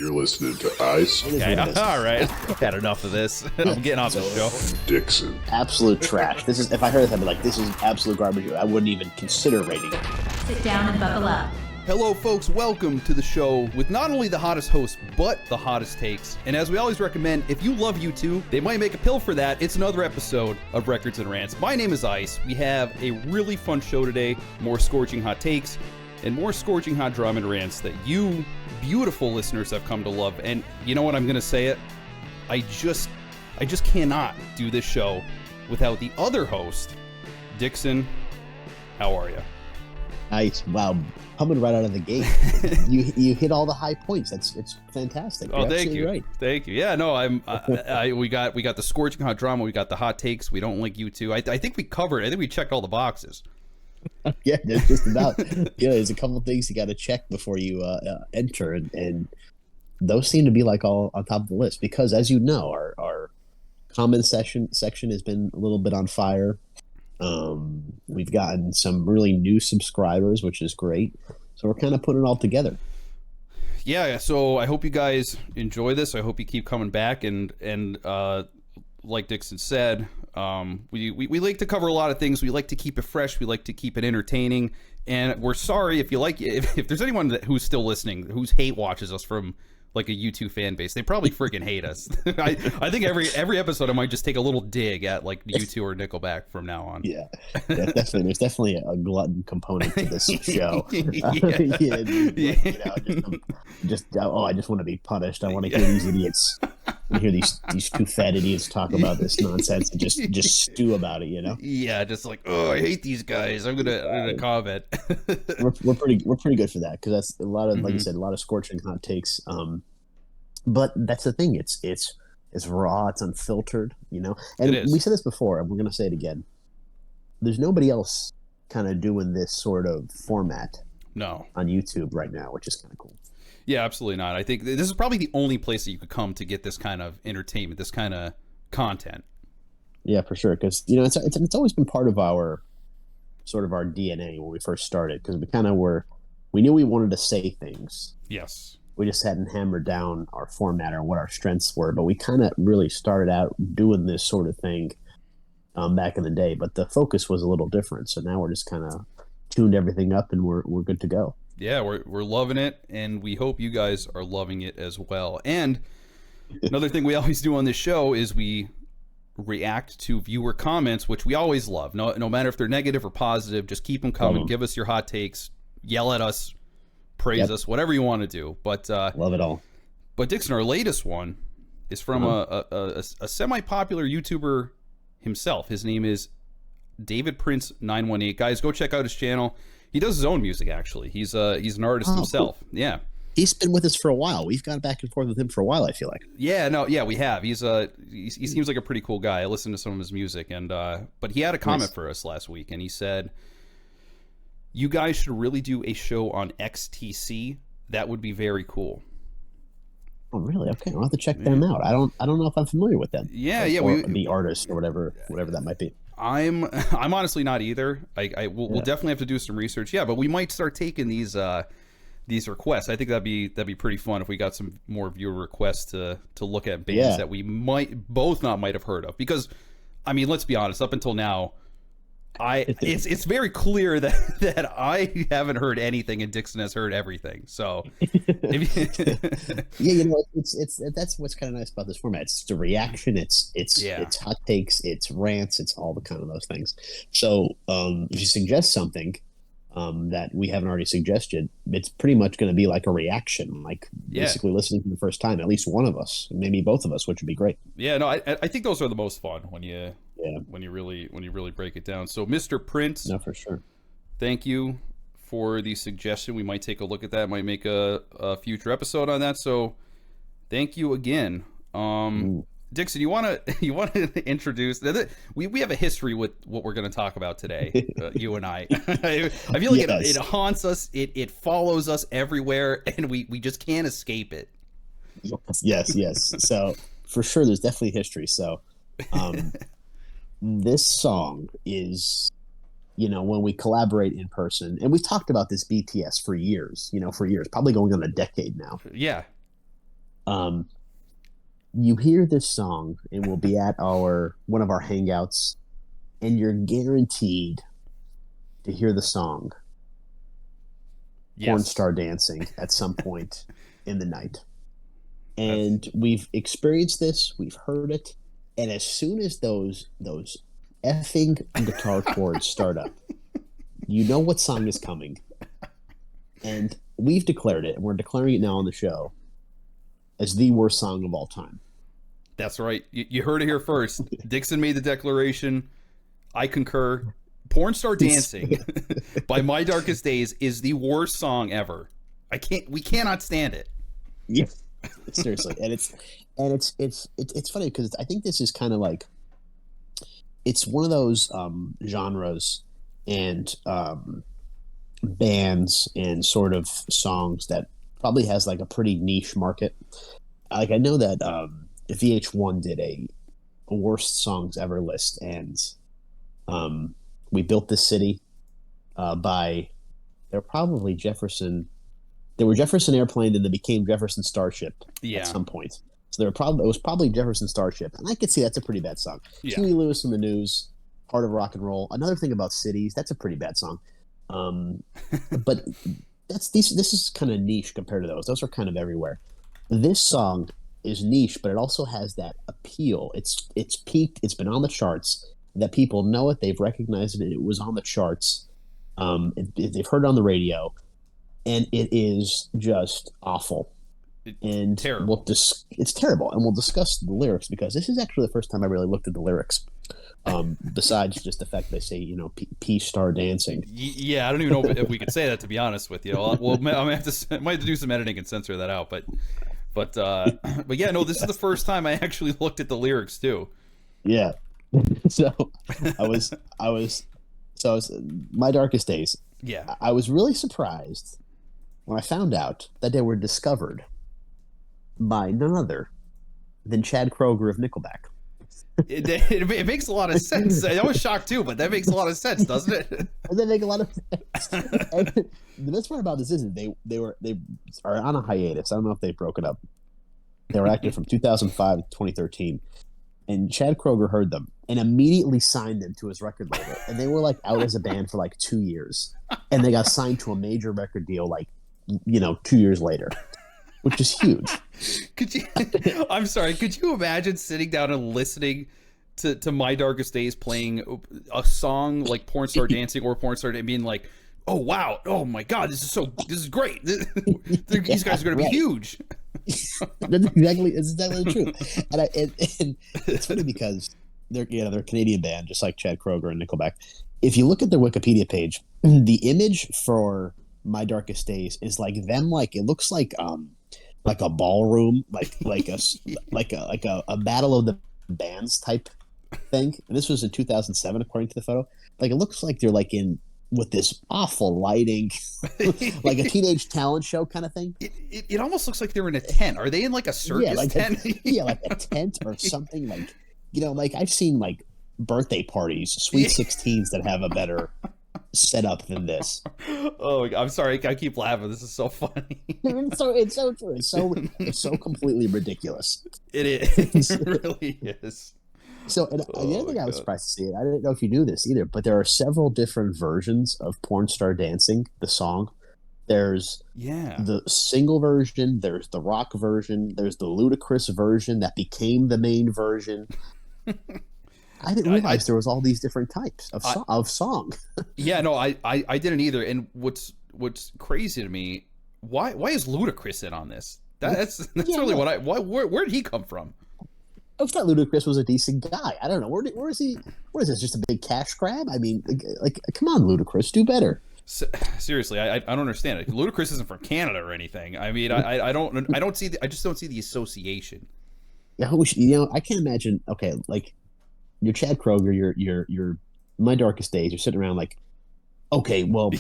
You're listening to Ice. Okay, all right. Had enough of this. I'm getting off the show. Dixon. Absolute trash. This is, if I heard this, I'd be like, this is absolute garbage. I wouldn't even consider rating it. Sit down and buckle up. Hello, folks. Welcome to the show with not only the hottest host, but the hottest takes. And as we always recommend, if you love U2, they might make a pill for that. It's another episode of Records and Rants. My name is Ice. We have a really fun show today. More scorching hot takes and more scorching hot drama and rants that you beautiful listeners have come to love. And you know what? I'm going to say it. I just cannot do this show without the other host, Dixon. How are you? Nice. Wow. Coming right out of the gate. you hit all the high points. It's fantastic. Oh, You're thank you. right. Thank you. Yeah, no, we got the scorching hot drama. We got the hot takes. We don't like U2. I think we covered. I think we checked all the boxes. Yeah, there's just about. There's a couple of things you got to check before you enter, and those seem to be like all on top of the list because, as you know, our comment section has been a little bit on fire. We've gotten some really new subscribers, which is great. So we're kind of putting it all together. Yeah. So I hope you guys enjoy this. I hope you keep coming back. And like Dixon said, we like to cover a lot of things. We like to keep it fresh. We like to keep it entertaining. And we're sorry if you like if there's anyone who's still listening, who's hate watches us from like a U2 fan base, they probably freaking hate us. I think every episode I might just take a little dig at like U2 or Nickelback from now on. Yeah, definitely. There's definitely a glutton component to this show. I just want to be punished. I want to hear these idiots. I want to hear these two fat idiots talk about this nonsense and just stew about it. You know? Yeah, just like, oh, I hate these guys. I'm gonna comment. we're pretty good for that because that's a lot of like you said, a lot of scorching hot takes. But that's the thing. It's raw. It's unfiltered. You know. And we said this before, and we're gonna say it again. There's nobody else kind of doing this sort of format. No. On YouTube right now, which is kind of cool. Yeah, absolutely not. I think this is probably the only place that you could come to get this kind of entertainment, this kind of content. Yeah, for sure. Because you know, it's always been part of our sort of our DNA when we first started. Because we knew we wanted to say things. Yes. We just hadn't hammered down our format or what our strengths were, but we kind of really started out doing this sort of thing back in the day. But the focus was a little different, so now we're just kind of tuned everything up and we're good to go. Yeah, we're loving it, and we hope you guys are loving it as well. And another thing we always do on this show is we react to viewer comments, which we always love. No matter if they're negative or positive, just keep them coming. Give us your hot takes, yell at us, praise us, whatever you want to do. But love it all. But Dixon, our latest one is from a semi-popular YouTuber himself. His name is David Prince 918. Guys, go check out his channel. He does his own music, actually. He's an artist himself. Cool. Yeah. He's been with us for a while. We've gone back and forth with him for a while, I feel like. Yeah, we have. He seems like a pretty cool guy. I listened to some of his music, and but he had a comment for us last week, and he said, "You guys should really do a show on XTC. That would be very cool." Oh, really? Okay, I'll have to check them out. I don't know if I'm familiar with them. Yeah, the artist or whatever that might be. I'm honestly not either. We'll definitely have to do some research. Yeah, but we might start taking these requests. I think that'd be pretty fun if we got some more viewer requests to look at bands that we might have heard of. Because, I mean, let's be honest. Up until now, it's very clear that I haven't heard anything and Dixon has heard everything. So yeah, you know, it's that's what's kind of nice about this format. It's the reaction. It's hot takes. It's rants. It's all the kind of those things. So if you suggest something that we haven't already suggested, it's pretty much going to be like a reaction, like basically listening for the first time. At least one of us, maybe both of us, which would be great. Yeah, no, I think those are the most fun when you really break it down. So, Mr. Prince, no, for sure. Thank you for the suggestion. We might take a look at that. Might make a future episode on that. So, thank you again. Dixon, you want to introduce? We have a history with what we're going to talk about today. You and I. I feel like it haunts us. It follows us everywhere, and we just can't escape it. Yes. So for sure, there's definitely history. So this song is, you know, when we collaborate in person, and we've talked about this BTS for years, probably going on a decade now. Yeah. Um, you hear this song, and we'll be at our one of our hangouts, and you're guaranteed to hear the song "Porn Yes. Star Dancing" at some point in the night. That's And we've experienced this, we've heard it, and as soon as those effing guitar chords start up, you know what song is coming. And we've declared it, and we're declaring it now on the show as the worst song of all time. that's right. You heard it here first. Dixon made the declaration. I concur. Porn Star Dancing by My Darkest Days is the worst song ever. We cannot stand it. Yeah, seriously, and it's funny because I think this is kind of like it's one of those genres and bands and sort of songs that probably has like a pretty niche market. Like I know that VH1 did a worst songs ever list, and We Built This City by they're probably Jefferson. They were Jefferson Airplane, then they became Jefferson Starship at some point. So it was probably Jefferson Starship, and I could see that's a pretty bad song. Yeah. Huey Lewis and the News, Heart of Rock and Roll. Another thing about cities, that's a pretty bad song. But this is kind of niche compared to those. Those are kind of everywhere. This song is niche, but it also has that appeal. It's peaked. It's been on the charts. That people know it. They've recognized it. It was on the charts. They've heard it on the radio. And it is just awful. And terrible. It's terrible. And we'll discuss the lyrics because this is actually the first time I really looked at the lyrics. Besides just the fact they say, P Star Dancing. Yeah, I don't even know if we could say that, to be honest with you. Well, I might have to do some editing and censor that out. But yeah, no, this is the first time I actually looked at the lyrics too. Yeah. So I was My Darkest Days. Yeah. I was really surprised when I found out that they were discovered by none other than Chad Kroeger of Nickelback. It makes a lot of sense. I was shocked too, but that makes a lot of sense, doesn't it? Does that make a lot of sense? And the best part about this is they are on a hiatus. I don't know if they broke it up. They were active from 2005 to 2013. And Chad Kroeger heard them and immediately signed them to his record label. And they were like out as a band for like 2 years. And they got signed to a major record deal 2 years later, which is huge. I'm sorry, could you imagine sitting down and listening to My Darkest Days playing a song like Porn Star Dancing or Porn Star and being like, oh wow, oh my god, this is great. These guys are going to be huge. That's exactly the truth. And it's funny because they're a Canadian band, just like Chad Kroeger and Nickelback. If you look at their Wikipedia page, the image for My Darkest Days is like them, like it looks like a ballroom, like a battle of the bands type thing. And this was in 2007, according to the photo. Like it looks like they're like in with this awful lighting, like a teenage talent show kind of thing. It almost looks like they're in a tent. Are they in like a circus tent? Like a tent or something. Like I've seen like birthday parties, sweet 16s that have a better setup than this. Oh, I'm sorry, I keep laughing. This is so funny. It's so true. It's so completely ridiculous. It is. It really is. So, and the other thing I was surprised to see, I didn't know if you knew this either, but there are several different versions of Porn Star Dancing, the song. There's the single version, there's the rock version, there's the ludicrous version that became the main version. I didn't realize there was all these different types of song. Yeah, no, I didn't either. And what's crazy to me, why is Ludacris in on this? That's really where did he come from? I thought Ludacris was a decent guy. I don't know. Where is he? What is this? Just a big cash grab? I mean, like come on, Ludacris, do better. Seriously, I don't understand it. Ludacris isn't from Canada or anything. I mean, I don't see I just don't see the association. Yeah, I can't imagine. Okay, like you're Chad Kroeger, you're My Darkest Days. You're sitting around like, okay, well,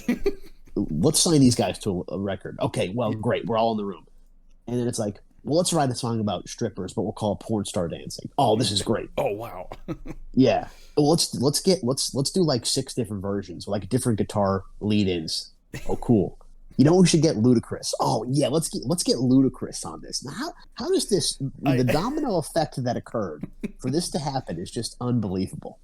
let's sign these guys to a record. Okay, well, great, we're all in the room, and then it's like, well, let's write a song about strippers, but we'll call it Porn Star Dancing. Oh, this is great. Oh, wow. Yeah. Well, let's do like 6 different versions, like different guitar lead-ins. Oh, cool. You know, we should get Ludacris. Oh yeah, let's get Ludacris on this. Now, how does the domino effect that occurred for this to happen is just unbelievable.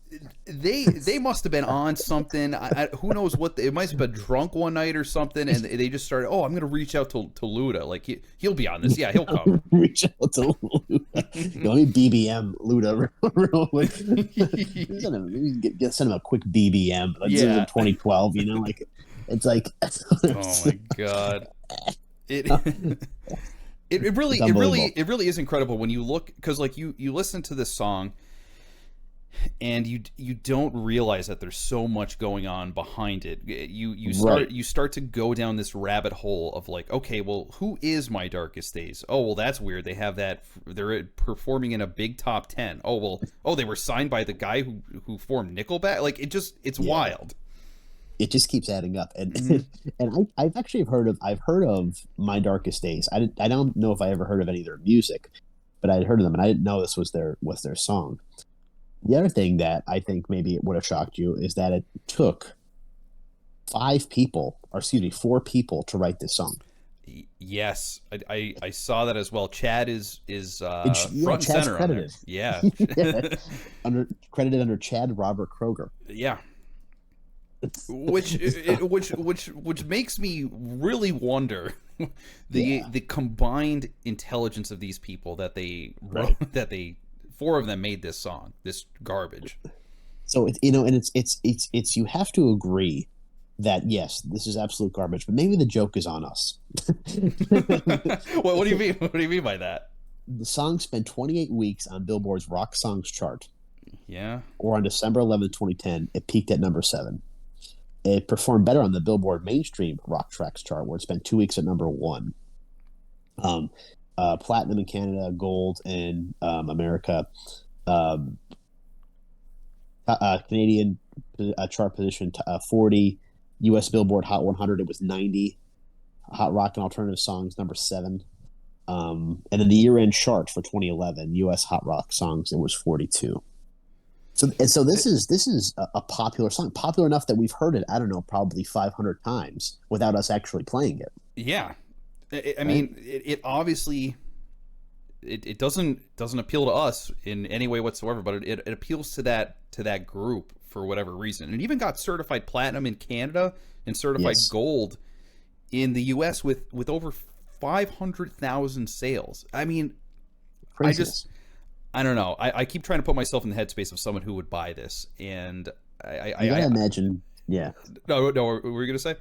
They must have been on something. Who knows what? It might have been drunk one night or something, and they just started. Oh, I'm going to reach out to Luda. Like he'll be on this. Yeah, he'll come. Reach out to Luda. Let me BBM Luda real quick. Send him a quick BBM. Like, this is in 2012. You know, like it's like. Oh my god! It really is incredible when you look, because like you listen to this song. And you don't realize that there's so much going on behind it. You start to go down this rabbit hole of like, okay, well, who is My Darkest Days? Oh, well, that's weird. They have that. They're performing in a big top 10. Oh, well, they were signed by the guy who formed Nickelback. Like it's wild. It just keeps adding up. And and I've actually heard of My Darkest Days. I don't know if I ever heard of any of their music, but I'd heard of them, and I didn't know this was their song. The other thing that I think maybe it would have shocked you is that it took 4 people to write this song. Yes, I saw that as well. Chad is front and center credited. Yeah, credited under Chad Robert Kroeger. Yeah, which makes me really wonder the combined intelligence of these people that they wrote, that they. 4 of them made this song, this garbage. So it's you have to agree that yes, this is absolute garbage, but maybe the joke is on us. What do you mean? What do you mean by that? The song spent 28 weeks on Billboard's Rock Songs chart. Yeah. Or on December 11th, 2010, it peaked at number 7. It performed better on the Billboard Mainstream Rock Tracks chart, where it spent 2 weeks at number 1. Platinum in Canada, gold in America, Canadian chart position 40, U.S. Billboard Hot 100 it was 90, Hot Rock and Alternative Songs number 7, and then the year-end chart for 2011 U.S. Hot Rock Songs it was 42. So this is a popular song, popular enough that we've heard it, I don't know, probably 500 times without us actually playing it. Yeah. I mean, it obviously it doesn't appeal to us in any way whatsoever, but it appeals to that group for whatever reason. And it even got certified platinum in Canada and certified gold in the U.S. with over 500,000 sales. I mean, Craziness. I don't know. I keep trying to put myself in the headspace of someone who would buy this, and I gotta imagine. Yeah. No. What were you gonna say?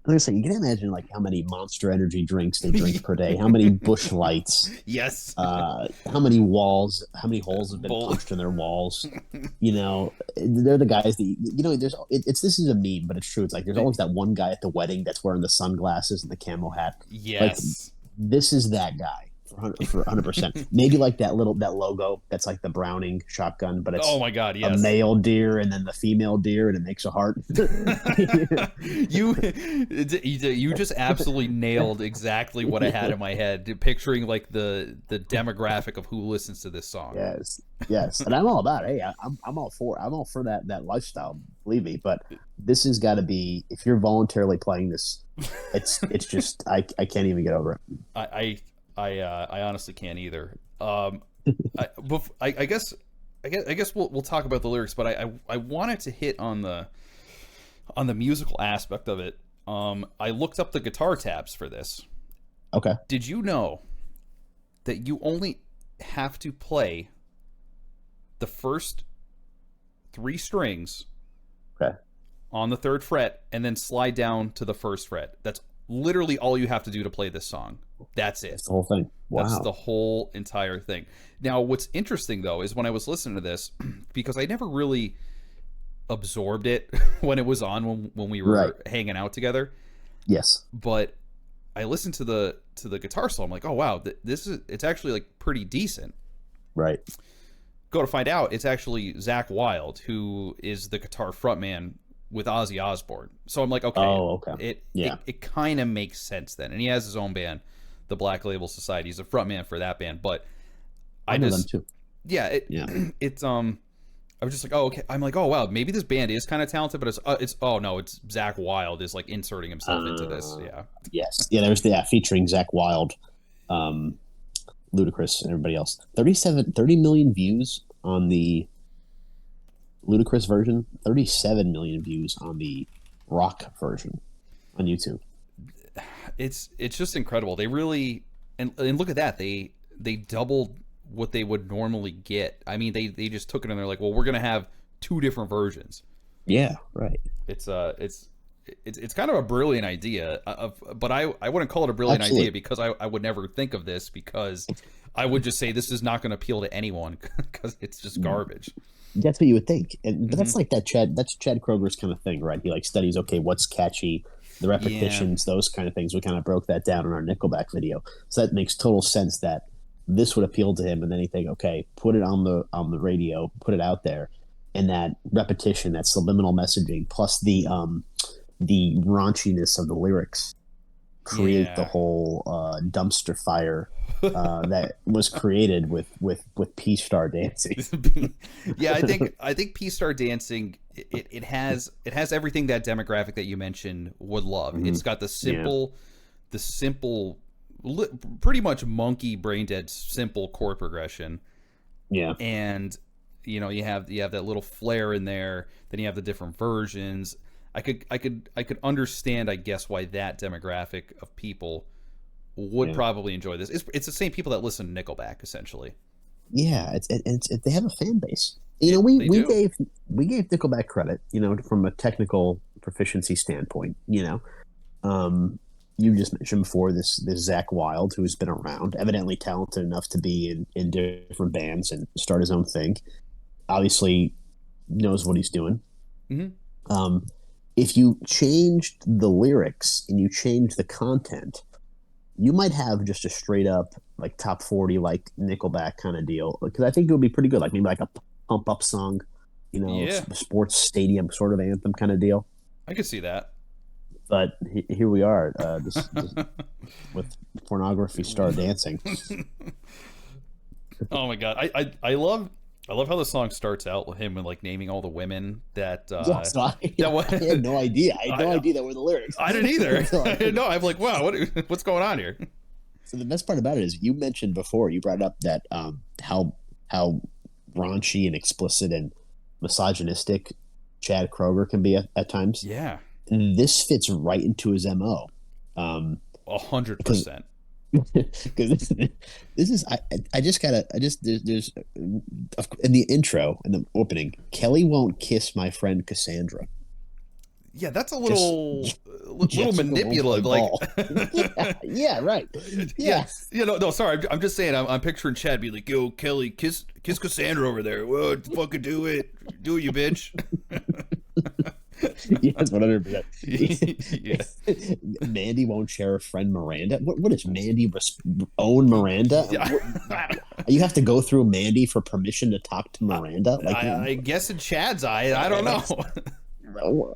I was saying, you can imagine like how many Monster Energy drinks they drink per day, how many Busch Lights, yes, how many holes have been punched in their walls. You know, they're the guys that this is a meme, but it's true. It's like there's always that one guy at the wedding that's wearing the sunglasses and the camo hat. Yes, like, this is that guy. For 100%. Maybe like that logo that's like the Browning shotgun, but it's oh my god, yes, a male deer and then the female deer and it makes a heart. you just absolutely nailed exactly what I had in my head, picturing like the demographic of who listens to this song. Yes, and I'm all about it. Hey, I'm all for that lifestyle, believe me. But this has got to be, if you're voluntarily playing this, it's just I can't even get over it. I honestly can't either. I guess we'll talk about the lyrics, but I wanted to hit on the musical aspect of it. I looked up the guitar tabs for this. Okay. Did you know that you only have to play the first 3 strings on the 3rd fret and then slide down to the 1st fret? That's literally all you have to do to play this song. That's it. That's the whole thing. Wow. That's the whole entire thing. Now, what's interesting, though, is when I was listening to this, because I never really absorbed it when it was on, when we were hanging out together. Yes. But I listened to the guitar solo. I'm like, oh, wow, it's actually like pretty decent. Right. Go to find out, it's actually Zakk Wylde, who is the guitar frontman with Ozzy Osbourne. So I'm like, okay. It kind of makes sense then. And he has his own band, the Black Label Society. He's a frontman for that band. But I know them too. Yeah, it's I was just like, oh, okay. I'm like, oh wow, maybe this band is kind of talented, but it's oh no, it's Zakk Wylde is like inserting himself into this. Yeah. Yes. Yeah. There's featuring Zakk Wylde, Ludacris, and everybody else. 30 million views on the Ludacris version. 37 million views on the rock version on YouTube. It's just incredible. They really and look at that. They doubled what they would normally get. I mean, they just took it and they're like, well, we're gonna have 2 different versions. Yeah, right. It's kind of a brilliant idea. But I wouldn't call it a brilliant Absolutely. idea because I would never think of this because I would just say this is not going to appeal to anyone because it's just garbage. That's what you would think, but that's like that Chad. That's Chad Kroeger's kind of thing, right? He like studies, okay, what's catchy, the repetitions, those kind of things. We kind of broke that down in our Nickelback video, so that makes total sense that this would appeal to him. And then he think, okay, put it on the radio, put it out there, and that repetition, that subliminal messaging, plus the raunchiness of the lyrics, create the whole dumpster fire that was created with Peace Star Dancing. Yeah, I think Peace Star Dancing it has everything that demographic that you mentioned would love. Mm-hmm. It's got the simple, pretty much monkey brain dead simple chord progression. Yeah, and you know you have that little flair in there. Then you have the different versions. I could understand, I guess, why that demographic of people would probably enjoy this. It's the same people that listen to Nickelback, essentially. Yeah, it's they have a fan base. You know, we gave Nickelback credit, you know, from a technical proficiency standpoint. You know, you just mentioned before this Zakk Wylde, who's been around, evidently talented enough to be in different bands and start his own thing. Obviously, knows what he's doing. Mm-hmm. If you changed the lyrics and you changed the content, you might have just a straight up like top 40 like Nickelback kind of deal. Because I think it would be pretty good, like maybe like a pump up song, you know, sports stadium sort of anthem kind of deal. I could see that. But here we are, this with Pornography Star Dancing. Oh my god, I love how the song starts out with him and like naming all the women that. I had no idea. I had no idea that were the lyrics. I didn't either. No, I'm like, wow, what's going on here? So the best part about it is you mentioned before, you brought up that how raunchy and explicit and misogynistic Chad Kroeger can be at times. Yeah, this fits right into his MO. 100%. Because this is there's in the intro in the opening, Kelly won't kiss my friend Cassandra. Yeah, that's a little manipulative. Like, yeah, right. Yeah. You know, no, sorry. I'm just saying. I'm picturing Chad be like, "Yo, Kelly, kiss Cassandra over there. Well, fucking do it, you bitch." Yes, 100%. Yeah. Mandy won't share a friend Miranda. What is Mandy own Miranda? Yeah. You have to go through Mandy for permission to talk to Miranda. Like, I guess in Chad's eye, I don't know.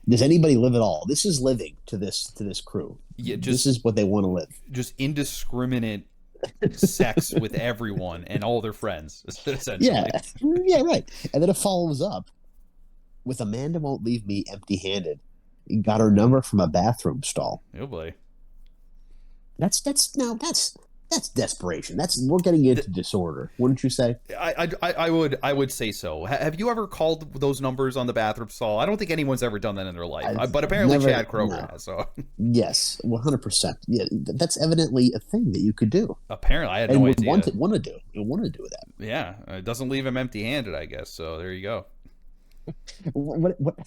Does anybody live at all? This is living to this crew. Yeah, this is what they want to live. Just indiscriminate sex with everyone and all their friends, essentially. Yeah, right. And then it follows up with Amanda won't leave me empty-handed. Got her number from a bathroom stall. Oh boy. That's desperation. We're getting into disorder, wouldn't you say? I would say so. Have you ever called those numbers on the bathroom stall? I don't think anyone's ever done that in their life, but apparently Chad Kroeger has. So yes, 100%. Yeah, that's evidently a thing that you could do. Apparently, I had no idea. Want to do that. Yeah, it doesn't leave him empty-handed, I guess. So there you go. Whatever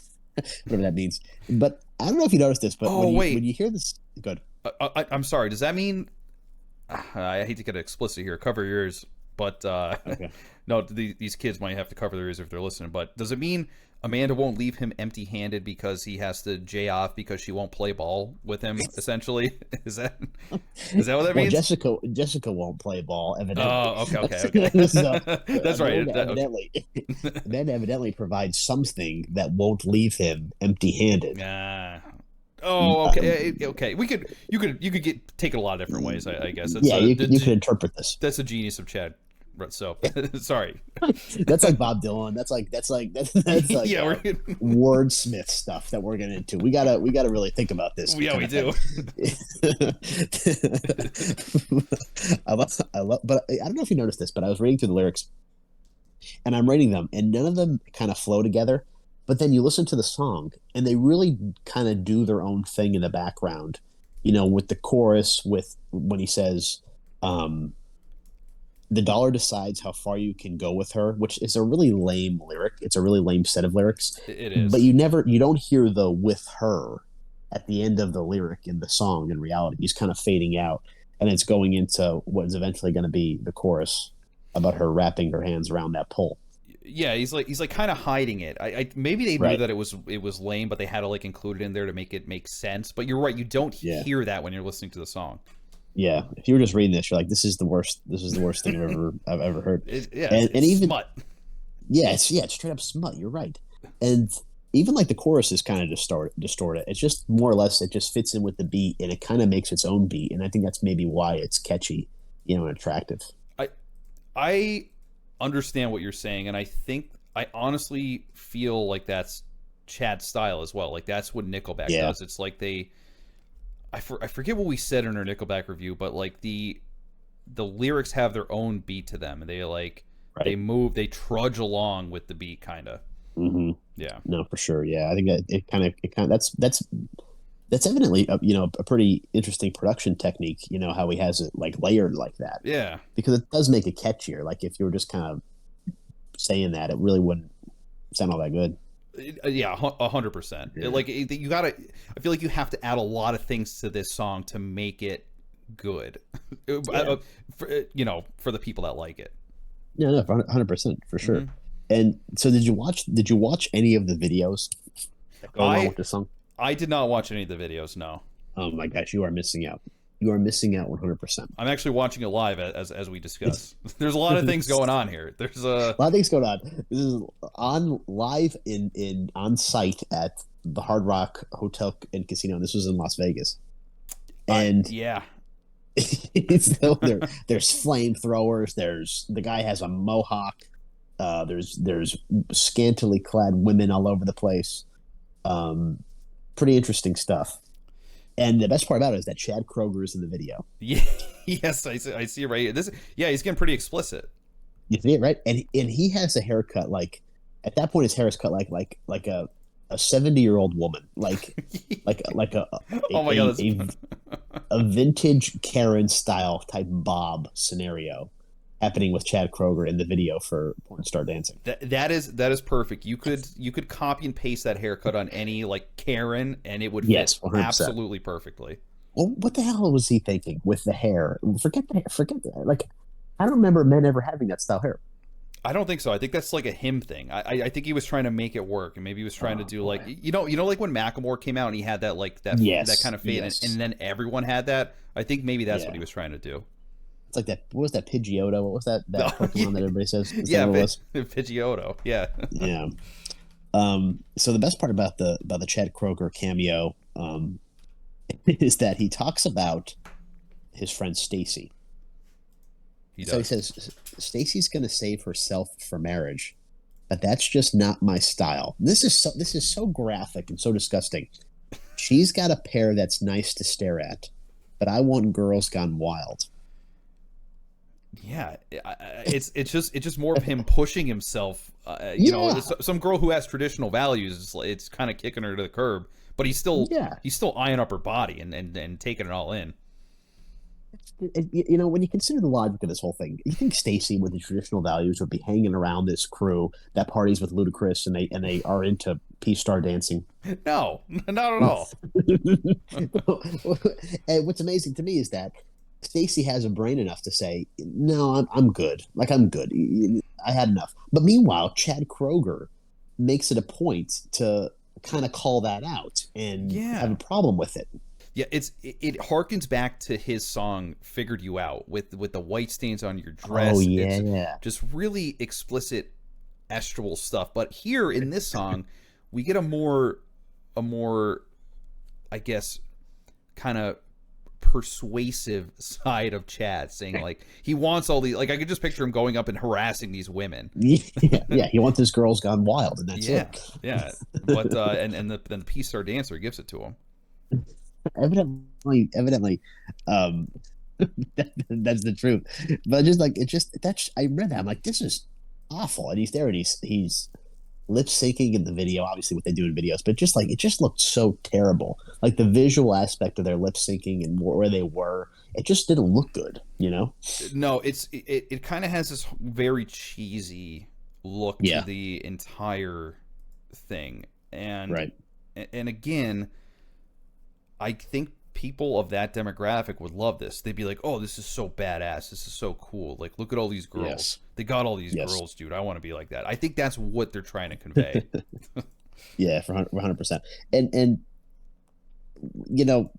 that means. But I don't know if you noticed this, but when you hear this, good. I'm sorry. Does that mean? I hate to get explicit here. Cover your ears, but okay. No, these kids might have to cover their ears if they're listening. But does it mean Amanda won't leave him empty-handed because he has to jay off because she won't play ball with him? Essentially, is that what that means? Jessica won't play ball. Evidently. Oh, okay. So, that's right. Amanda evidently provides something that won't leave him empty-handed. Oh, okay. Okay. You could take it a lot of different ways. I guess. You could interpret this. That's the genius of Chad So sorry. That's like Bob Dylan. That's like Yeah, we're wordsmith stuff that we're getting into. We gotta really think about this. Yeah, we do. I love, but I don't know if you noticed this, but I was reading through the lyrics, and I'm reading them, and none of them kind of flow together. But then you listen to the song, and they really kind of do their own thing in the background. You know, with the chorus, with when he says, "The dollar decides how far you can go with her," which is a really lame lyric. It's a really lame set of lyrics. It is. But you don't hear the "with her" at the end of the lyric in the song. In reality, he's kind of fading out, and it's going into what is eventually going to be the chorus about her wrapping her hands around that pole. Yeah, he's like kind of hiding it. I maybe they knew Right. that it was lame, but they had to like include it in there to make it make sense. But you're right, you don't hear that when you're listening to the song. Yeah, if you were just reading this, you're like, "This is the worst. This is the worst thing I've ever heard." It's even smut. it's straight up smut. You're right, and even like the chorus is kind of distorted. It's just more or less it just fits in with the beat, and it kind of makes its own beat, and I think that's maybe why it's catchy, and attractive. I understand what you're saying, and I honestly feel like that's Chad's style as well. Like that's what Nickelback does. It's like I forget what we said in our Nickelback review, but like the lyrics have their own beat to them, and they like they move, they trudge along with the beat, kind of. Mm-hmm. Yeah. No, for sure. Yeah, I think that it kind of that's evidently a pretty interesting production technique. You know how he has it like layered like that. Yeah. Because it does make it catchier. Like if you were just kind of saying that, it really wouldn't sound all that good. Yeah, 100%. Like you gotta. I feel like you have to add a lot of things to this song to make it good. For the people that like it. Yeah, no, 100% for sure. Mm-hmm. And so, did you watch any of the videos that go along with the song? I did not watch any of the videos. No. Oh my gosh, you are missing out. You are missing out 100%. I'm actually watching it live as we discuss. There's a lot of things going on here. There's a lot of things going on. This is on live on site at the Hard Rock Hotel and Casino. This was in Las Vegas, and yeah. So there's flamethrowers. There's the guy has a mohawk. There's scantily clad women all over the place. Pretty interesting stuff. And the best part about it is that Chad Kroeger is in the video. Yeah, yes, I see it right here. He's getting pretty explicit. You see it, right? And he has a haircut like at that point his hair is cut like a 70-year-old woman, like a oh my god, a vintage Karen style type bob scenario happening with Chad Kroeger in the video for Porn Star Dancing. That is perfect. You could copy and paste that haircut on any like Karen, and it would fit 100%. Absolutely perfectly. Well, what the hell was he thinking with the hair? Forget the hair. Forget that. Like, I don't remember men ever having that style hair. I don't think so. I think that's like a him thing. I think he was trying to make it work, and maybe he was trying to do like like when Macklemore came out and he had that like that kind of fade, and then everyone had that. I think maybe that's what he was trying to do. It's like that. What was that Pidgeotto? What was that Pokemon that everybody says? Pidgeotto. Yeah. Yeah. So the best part about the Chad Kroeger cameo is that he talks about his friend Stacy. So he says Stacy's going to save herself for marriage, but that's just not my style. This is so graphic and so disgusting. She's got a pair that's nice to stare at, but I want girls gone wild. Yeah, it's just more of him pushing himself. Some girl who has traditional values, it's kind of kicking her to the curb, but he's still eyeing up her body and taking it all in. When you consider the logic of this whole thing, you think Stacy with the traditional values would be hanging around this crew that parties with Ludacris and they are into Peace Star Dancing? No, not at all. And what's amazing to me is that Stacy has a brain enough to say, no, I'm good. Like, I'm good. I had enough. But meanwhile, Chad Kroeger makes it a point to kind of call that out and have a problem with it. Yeah, it harkens back to his song "Figured You Out" with the white stains on your dress. Oh yeah, just really explicit estual stuff. But here in this song, we get a more, I guess, kind of persuasive side of Chad, saying like he wants all these. Like I could just picture him going up and harassing these women. Yeah, he wants his girls gone wild, and that's it. Yeah. But then the P-Star dancer gives it to him. Evidently, that's the truth. But just like I read that, I'm like, this is awful. And he's there, and he's lip syncing in the video, obviously what they do in videos, but just like it just looked so terrible. Like the visual aspect of their lip syncing and where they were, it just didn't look good, you know? No, it kind of has this very cheesy look to the entire thing. And and again, I think people of that demographic would love this. They'd be like, "Oh, this is so badass. This is so cool. Like, look at all these girls. Yes. They got all these girls, dude. I want to be like that." I think that's what they're trying to convey. Yeah, for 100%. And you know,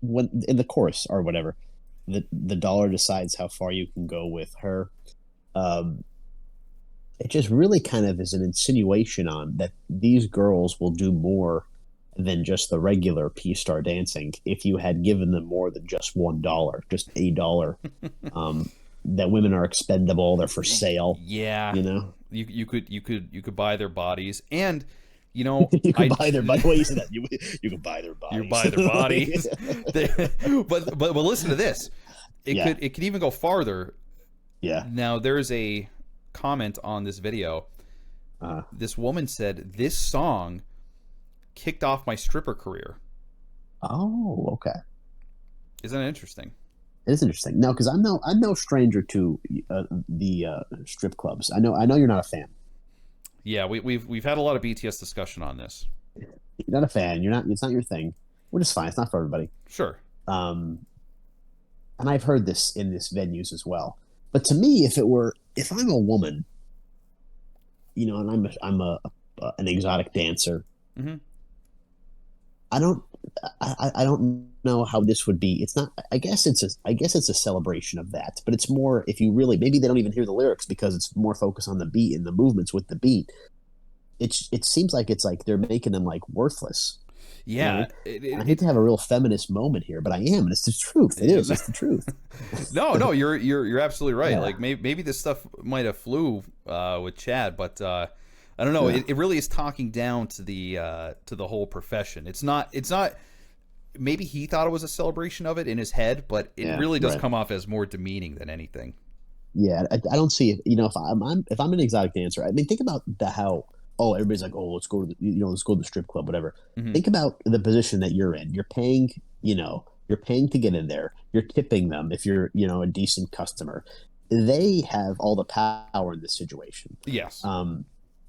when in the chorus or whatever, the dollar decides how far you can go with her. It just really kind of is an insinuation on that these girls will do more than just the regular P-Star dancing if you had given them more than just $1, just $1. That women are expendable, they're for sale. Yeah, you know, you could buy their bodies, and you know, you could buy their body. What you said that you could buy their bodies. You buy their bodies. but listen to this. It could even go farther. Yeah. Now there's a comment on this video. This woman said this song kicked off my stripper career. Oh, okay. Isn't that interesting? It is interesting. No, because I'm no stranger to the strip clubs. I know you're not a fan. Yeah, we've had a lot of BTS discussion on this. You're not a fan. You're not. It's not your thing. Which is fine. It's not for everybody. Sure. And I've heard this in this venues as well. But to me, if I'm a woman, you know, and I'm an exotic dancer. Mm-hmm. I don't know how this would be. It's not. I guess it's a celebration of that. But it's more if you really maybe they don't even hear the lyrics because it's more focused on the beat and the movements with the beat. It seems like it's like they're making them like worthless. Yeah, you know? I hate to have a real feminist moment here, but I am. And it's the truth. It is. It's the truth. No, you're absolutely right. Yeah. Like maybe this stuff might have flew with Chad, but. I don't know. Yeah. It really is talking down to the whole profession. It's not. Maybe he thought it was a celebration of it in his head, but it really does come off as more demeaning than anything. Yeah, I don't see it. You know, if I'm an exotic dancer, I mean, think about how everybody's like, let's go to the strip club, whatever. Mm-hmm. Think about the position that you're in. You're paying to get in there. You're tipping them if you're a decent customer. They have all the power in this situation. Yes.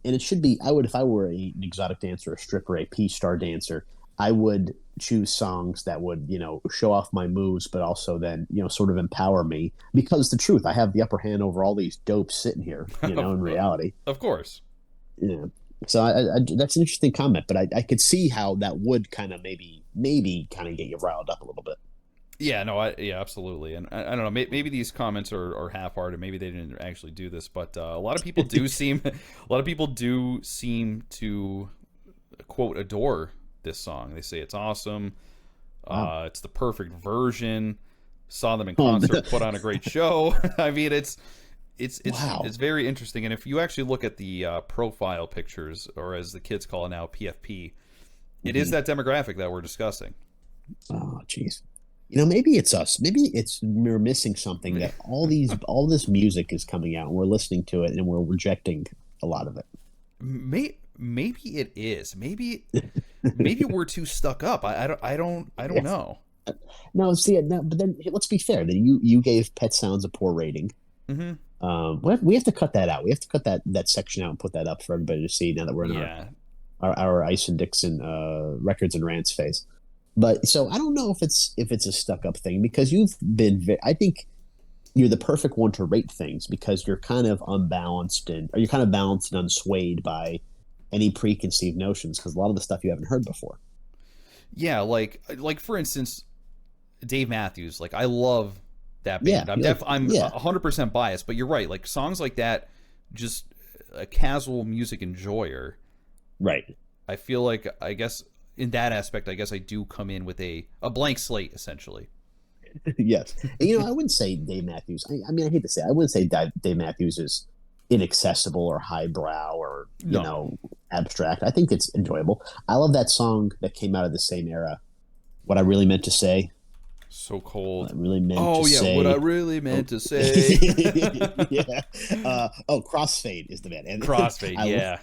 And it should be, if I were an exotic dancer, a stripper, a P-Star dancer, I would choose songs that would, show off my moves, but also then, sort of empower me. Because it's the truth, I have the upper hand over all these dopes sitting here, in reality. Of course. Yeah. So that's an interesting comment, but I could see how that would kind of maybe kind of get you riled up a little bit. Yeah, no, absolutely, and I don't know. Maybe these comments are half-hearted. Maybe they didn't actually do this, but a lot of people do seem to quote adore this song. They say it's awesome. Wow. It's the perfect version. Saw them in concert, put on a great show. I mean, it's very interesting. And if you actually look at the profile pictures, or as the kids call it now, PFP, it is that demographic that we're discussing. Oh, jeez. Maybe it's us. Maybe we're missing something that all this music is coming out and we're listening to it and we're rejecting a lot of it. Maybe it is. Maybe we're too stuck up. I don't know. No, but then let's be fair. Then you gave Pet Sounds a poor rating. Mm-hmm. We have to cut that out. We have to cut that section out and put that up for everybody to see now that we're in our Ice and Dixon records and rants phase. But so I don't know if it's a stuck up thing because you've been. I think you're the perfect one to rate things because you're kind of unbalanced or you're kind of balanced and unswayed by any preconceived notions because a lot of the stuff you haven't heard before. Yeah, like for instance, Dave Matthews. Like I love that band. Yeah, I'm 100% biased, but you're right. Like songs like that, just a casual music enjoyer. Right. I feel like I guess. In that aspect, I guess I do come in with a blank slate, essentially. Yes. And, I wouldn't say Dave Matthews. I mean, I hate to say it, I wouldn't say Dave Matthews is inaccessible or highbrow or, No. abstract. I think it's enjoyable. I love that song that came out of the same era. What I Really Meant to Say. So cold. What I really meant Oh to yeah, say. what I really meant to say. Yeah. Crossfade is the band. And Crossfade, yeah.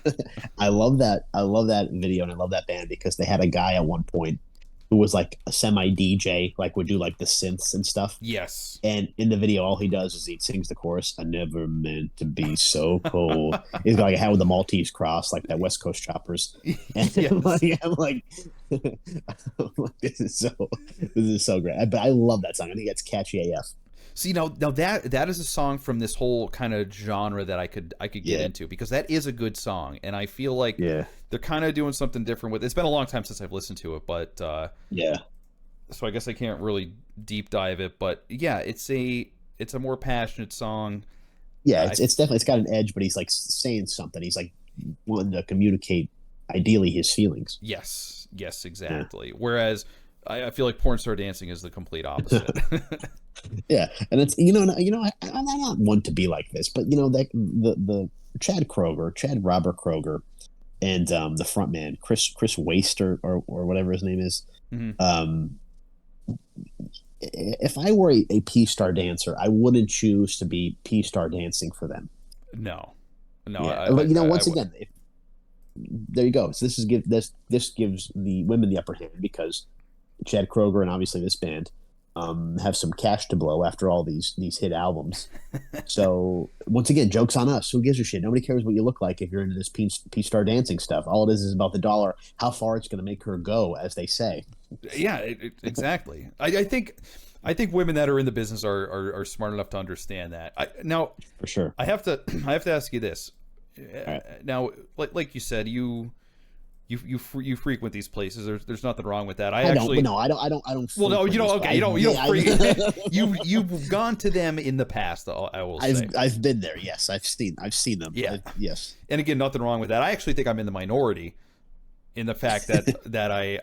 I love that. I love that video and I love that band because they had a guy at one point who was like a semi DJ, like would do like the synths and stuff. Yes. And in the video, all he does is he sings the chorus, "I never meant to be so cold." He's got like a hat with the Maltese cross, like that West Coast Choppers. And Yes. I'm like, this is so great. But I love that song. I think that's catchy AF. See, now that is a song from this whole kind of genre that I could get into, because that is a good song, and I feel like they're kind of doing something different with it. It's been a long time since I've listened to it, but so I guess I can't really deep dive it, but yeah, it's a more passionate song. Yeah, it's definitely, it's got an edge, but he's like saying something. He's like wanting to communicate, ideally, his feelings. Yes, exactly. Yeah. Whereas I feel like Porn Star Dancing is the complete opposite. Yeah, and it's I'm not one to be like this, but that the Chad Robert Kroeger, and the front man Chris Waster or whatever his name is. Mm-hmm. If I were a P-Star dancer, I wouldn't choose to be P-Star dancing for them. No. Yeah. But once again, there you go. So this gives the women the upper hand because Chad Kroeger and obviously this band have some cash to blow after all these hit albums. So once again, joke's on us. Who gives a shit? Nobody cares what you look like if you're into this P-Star dancing stuff. All it is about the dollar, how far it's going to make her go, as they say. Yeah, exactly. I think women that are in the business are smart enough to understand that. Now, for sure, I have to ask you this. Right. Now, like you said, you frequent these places. There's nothing wrong with that. I don't. Well, no, you don't. Okay, you don't frequent. You've gone to them in the past. I will say. I've been there. Yes, I've seen them. Yeah. Yes. And again, nothing wrong with that. I actually think I'm in the minority in the fact that I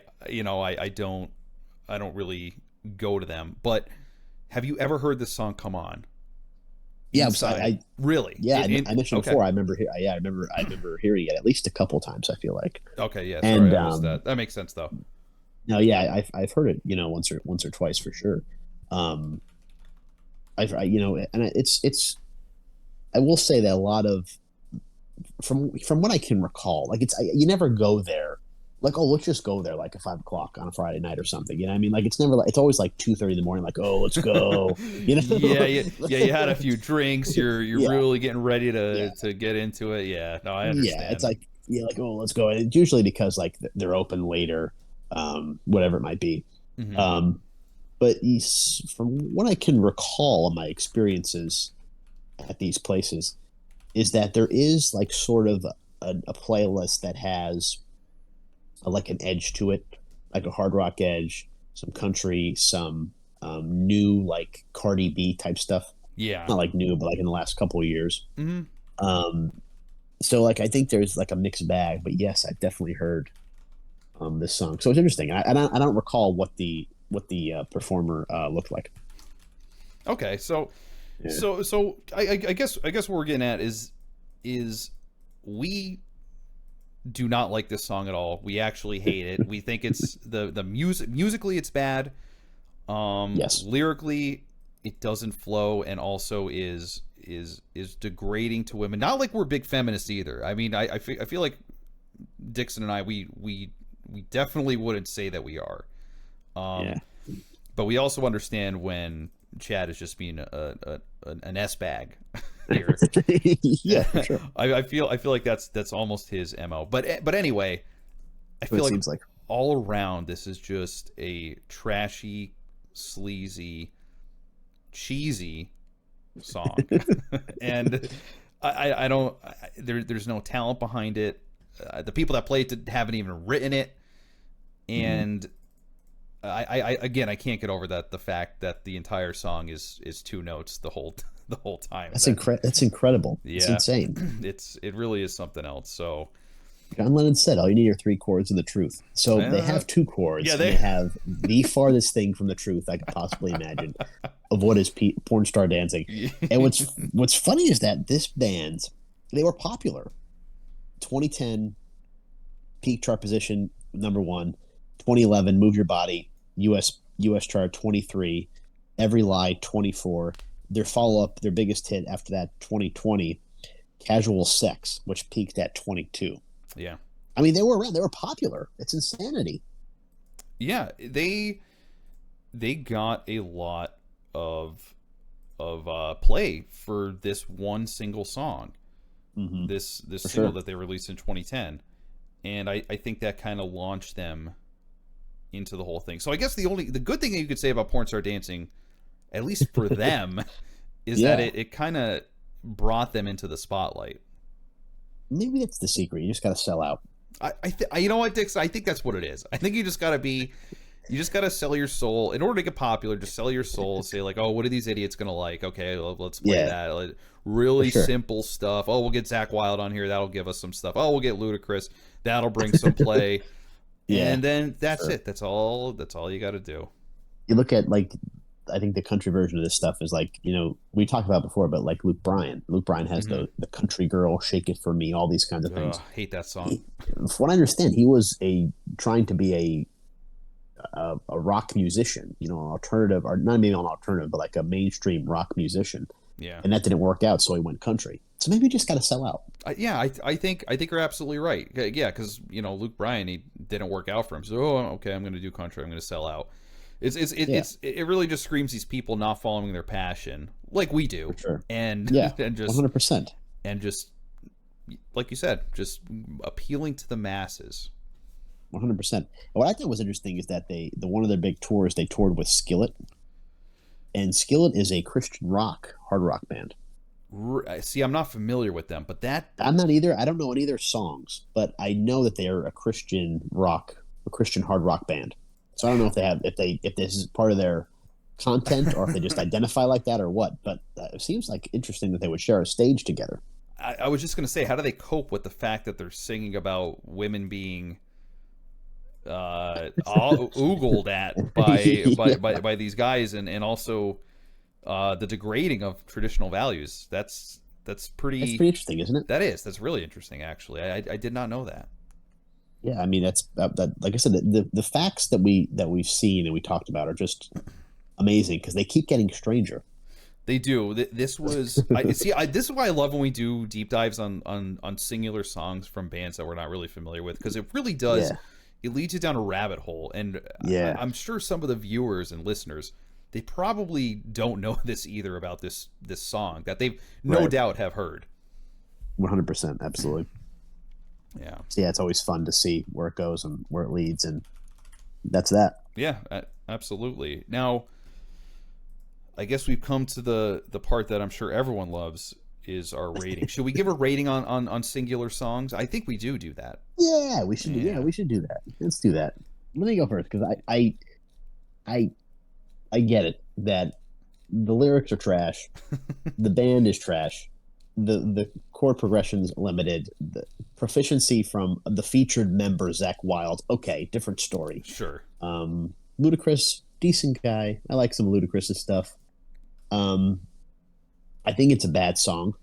don't really go to them. But have you ever heard this song "Come On"? Yeah, really. Yeah, I mentioned before. I remember hearing it at least a couple times. I feel like. Okay, yeah, sorry, and that makes sense though. No, yeah, I've heard it, once or twice for sure. And it's. I will say that a lot of, from what I can recall, like you never go there. Like, oh, let's just go there like at 5 o'clock on a Friday night or something. You know what I mean? Like, it's never it's always like 2:30 in the morning. Like, oh, let's go. Yeah. You had a few drinks. You're really getting ready to get into it. Yeah. No, I understand. Yeah, it's like oh, let's go. And it's usually because like they're open later, whatever it might be. Mm-hmm. But from what I can recall in my experiences at these places, is that there is like sort of a playlist that has like an edge to it, like a hard rock edge, some country, some new like Cardi B type stuff. Yeah, not like new, but like in the last couple of years. Mm-hmm. So like I think there's like a mixed bag, but yes, I've definitely heard this song. So it's interesting. I don't recall what the performer looked like. Okay, so I guess what we're getting at is we do not like this song at all. We actually hate it. We think it's the music, musically it's bad. Yes. Lyrically it doesn't flow, and also is degrading to women. Not like we're big feminists either. I mean, I feel like Dixon and I we definitely wouldn't say that we are. But we also understand when Chad is just being an S bag here. Yeah, for sure. I feel like that's almost his MO. But anyway, I feel like all around this is just a trashy, sleazy, cheesy song. And I don't there's no talent behind it. The people that played it haven't even written it. And I can't get over the fact that the entire song is 2 notes the whole time. That's incredible. Yeah. It's insane. It really is something else. So John Lennon said, "All you need are three chords of the truth." So they have two chords, and they have the farthest thing from the truth I could possibly imagine of what is porn star dancing. And what's funny is that this band, they were popular. 2010 peak chart position #1. 2011 Move Your Body US chart 23. Every Lie 24. Their follow up, their biggest hit after that, 2020, Casual Sex, which peaked at 22. Yeah. I mean, they were around. They were popular. It's insanity. Yeah, they got a lot of play for this one single song. Mm-hmm. This single that they released in 2010. And I think that kind of launched them into the whole thing. So I guess the good thing that you could say about Porn Star Dancing, at least for them, is that it kind of brought them into the spotlight. Maybe that's the secret. You just got to sell out. You know what, Dix? I think that's what it is. I think you just got to sell your soul. In order to get popular, just sell your soul. Say like, oh, what are these idiots going to like? Okay, let's play that. Like, really simple stuff. Oh, we'll get Zakk Wylde on here. That'll give us some stuff. Oh, we'll get Ludacris. That'll bring some play. And then that's it. That's all you got to do. You look at, like, I think the country version of this stuff is like, we talked about before, but like Luke Bryan. Luke Bryan has the country girl, Shake It For Me, all these kinds of things. I hate that song. From what I understand, he was trying to be a rock musician, an alternative, or not maybe an alternative, but like a mainstream rock musician. Yeah. And that didn't work out, so he went country. So maybe you just got to sell out. I think you're absolutely right. Yeah, because Luke Bryan, he didn't work out for him. So okay, I'm going to do country. I'm going to sell out. It really just screams these people not following their passion like we do. For sure. And just 100%. And just like you said, just appealing to the masses. 100%. What I thought was interesting is that one of their big tours, they toured with Skillet. And Skillet is a Christian hard rock band. See, I'm not familiar with them, but I'm not either. I don't know any of their songs, but I know that they are a Christian hard rock band. So I don't know if this is part of their content or if they just identify like that or what. But it seems like interesting that they would share a stage together. I was just going to say, how do they cope with the fact that they're singing about women being oogled at by these guys and also the degrading of traditional values? That's pretty interesting, isn't it? That's really interesting, actually. I did not know that. Yeah, I mean, that's that. Like I said, the facts that we've seen and we talked about are just amazing because they keep getting stranger. They do. This was this is why I love when we do deep dives on singular songs from bands that we're not really familiar with, because it really does. Yeah. It leads you down a rabbit hole, and I'm sure some of the viewers and listeners, they probably don't know this either about this song that they no doubt have heard. 100%, absolutely. Yeah. So it's always fun to see where it goes and where it leads, and that's that. Yeah, absolutely. Now, I guess we've come to the part that I'm sure everyone loves, is our rating. Should we give a rating on singular songs? I think we do that. Yeah, we should. Yeah, we should do that. Let's do that. Let me go first because I get it that the lyrics are trash, the band is trash, the chord progression's limited, the proficiency from the featured member Zakk Wylde. Okay, different story. Sure. Ludacris, decent guy. I like some Ludacris' stuff. I think it's a bad song,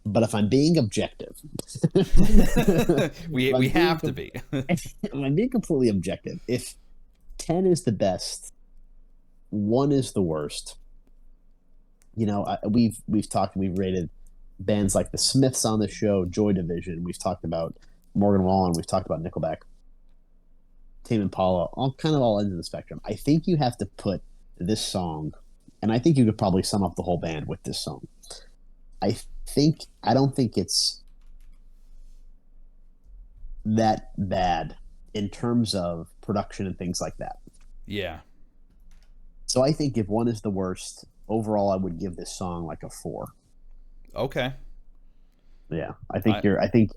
but if I'm being objective, we have to be. If I'm being completely objective, if 10 is the best, 1 is the worst. We've rated bands like the Smiths on the show, Joy Division. We've talked about Morgan Wallen. We've talked about Nickelback, Tame Impala, all ends of the spectrum. I think you have to put this song, and I think you could probably sum up the whole band with this song. I don't think it's that bad in terms of production and things like that. Yeah. So I think if 1 is the worst, overall I would give this song like a 4. Okay. Yeah, and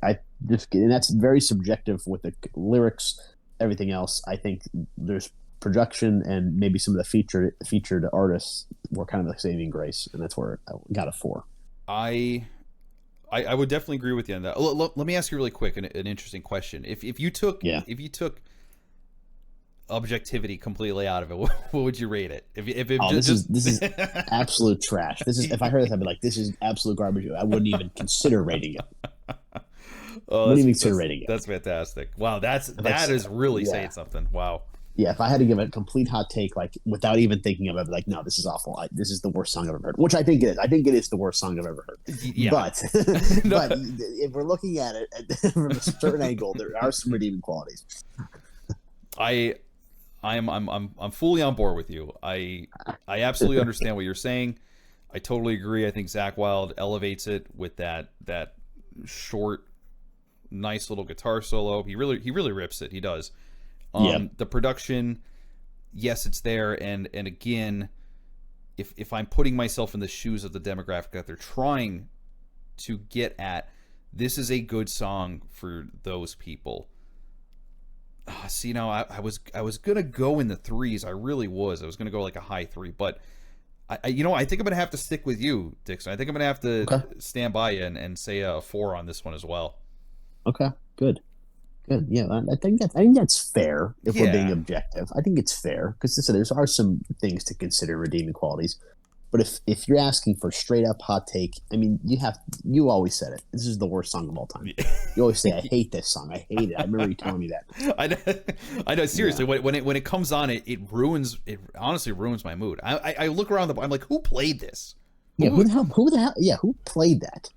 that's very subjective with the lyrics, everything else. I think there's production and maybe some of the featured artists were kind of the saving grace, and that's where I got a 4. I I would definitely agree with you on that. Let me ask you really quick an interesting question. If you took objectivity completely out of it, what would you rate it? This is absolute trash. This is, if I heard this, I'd be like, this is absolute garbage. I wouldn't even consider rating it. Wouldn't even consider rating it. That's fantastic. Wow, that is really saying something. Wow. Yeah, if I had to give it a complete hot take, like without even thinking of it, I'd be like, no, this is awful. This is the worst song I've ever heard. Which I think it is. I think it is the worst song I've ever heard. Yeah. But but if we're looking at it from a certain angle, there are some redeeming qualities. I'm fully on board with you. I absolutely understand what you're saying. I totally agree. I think Zakk Wylde elevates it with that short, nice little guitar solo. He really rips it. He does. The production, yes, it's there, and again, if I'm putting myself in the shoes of the demographic that they're trying to get at, this is a good song for those people. See, now I was gonna go in the 3s. I really was. I was gonna go like a high 3, but I think I'm gonna have to stick with you, Dixon. I think I'm gonna have to stand by you and say a 4 on this one as well. Okay, good. Yeah, I think that's fair if we're being objective. I think it's fair because there are some things to consider redeeming qualities. But if you're asking for straight up hot take, I mean, you always said it. This is the worst song of all time. You always say, I hate this song. I hate it. I remember you telling me that. I know. Seriously, when it comes on, it honestly ruins my mood. I look around I'm like, who played this? Who the hell? Yeah, who played that?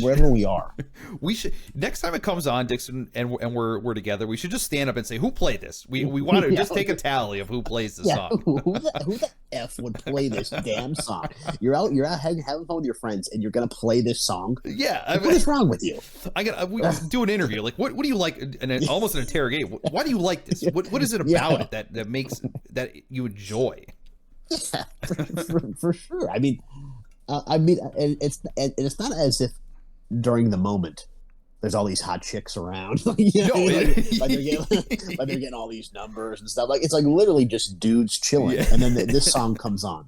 Wherever we are, we should, next time it comes on, Dixon, and we're together, we should just stand up and say, who played this? We want to just take a tally of who plays this song. Who the F would play this damn song? You're out having fun with your friends, and you're gonna play this song. Yeah, what is wrong with you? We do an interview. Like, what do you like? And almost an interrogation. Why do you like this? What is it about it that makes that you enjoy? Yeah, for sure. I mean, it's not as if during the moment there's all these hot chicks around, like they're getting all these numbers and stuff. Like it's like literally just dudes chilling, and then this song comes on.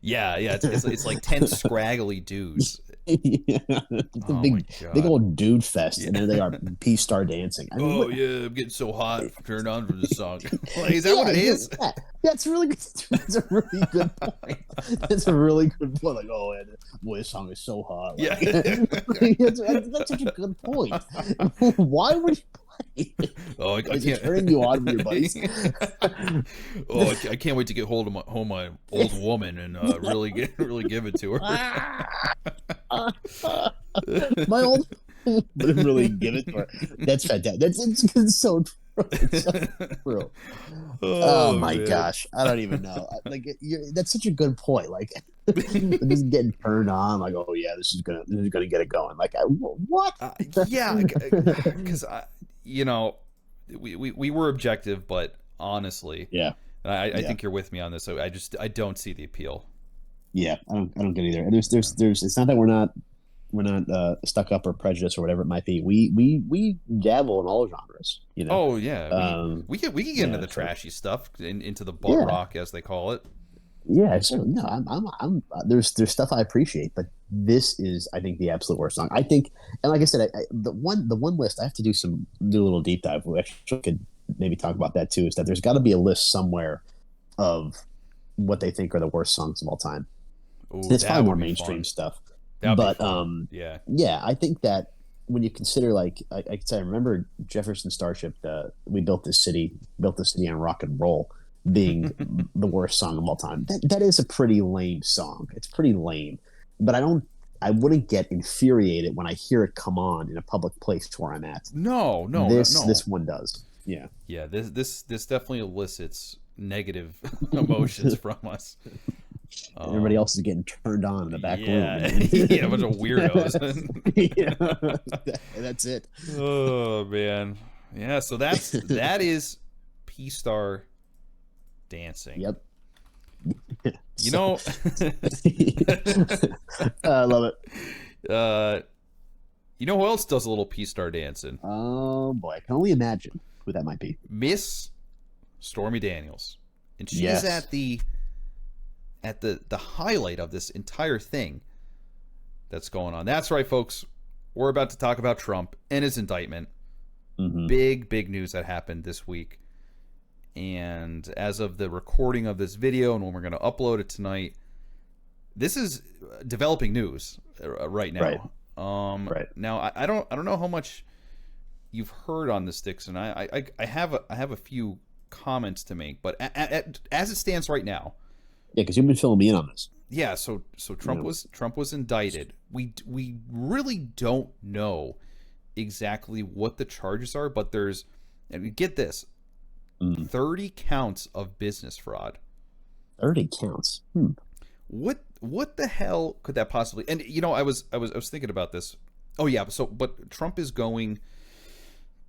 Yeah, it's like 10 scraggly dudes. It's a big old dude fest, and there they are, Peace Star dancing. I mean, I'm getting so hot, turned on from this song. Like, is that what it is? Yeah, that's really good. That's a really good point. That's a really good point. Like, boy, this song is so hot. Like, that's such a good point. Why would you play? I can't turn you on with your buddies. I can't wait to get home my old woman and really give it to her. My old really give it to her. That's fantastic. It's so true. It's so true. Oh my gosh, I don't even know. Like that's such a good point. Like this is getting turned on. Like, oh yeah, this is gonna get it going. Like what? Yeah, because we were objective, but honestly, I think you're with me on this. So I don't see the appeal. Yeah, I don't get either. There's it's not that we're not stuck up or prejudiced or whatever it might be. We dabble in all genres, you know. Oh yeah, we can get into the trashy stuff, into the butt rock as they call it. Yeah, so no, I'm there's stuff I appreciate, but this is, I think, the absolute worst song. I think, and like I said, the one list I have to do a little deep dive. We actually could maybe talk about that too. Is that there's got to be a list somewhere of what they think are the worst songs of all time. Ooh, it's probably more mainstream stuff. But I think that when you consider, like I remember Jefferson Starship, we built this city on rock and roll being the worst song of all time. That is a pretty lame song. It's pretty lame, but I wouldn't get infuriated when I hear it come on in a public place where I'm at. No. This one does. Yeah. This definitely elicits negative emotions from us. Everybody else is getting turned on in the back room. Yeah, a bunch of weirdos. That's it. Oh man, yeah. So that is P-Star dancing. Yep. You know, I love it. You know who else does a little P-Star dancing? Oh boy, I can only imagine who that might be. Miss Stormy Daniels, and she's at the highlight of this entire thing that's going on. That's right, folks. we're about to talk about Trump and his indictment. Big news that happened this week. And as of the recording of this video and when we're going to upload it tonight, this is developing news right now. Now I don't know how much you've heard on this, Dixon. I have a few comments to make, but as it stands right now. Yeah, because you've been filling me in on this. Yeah, so Trump was indicted. We really don't know exactly what the charges are, but there's, and get this, 30 counts of business fraud. 30 counts. What the hell could that possibly? And I was thinking about this. Oh yeah, but Trump is going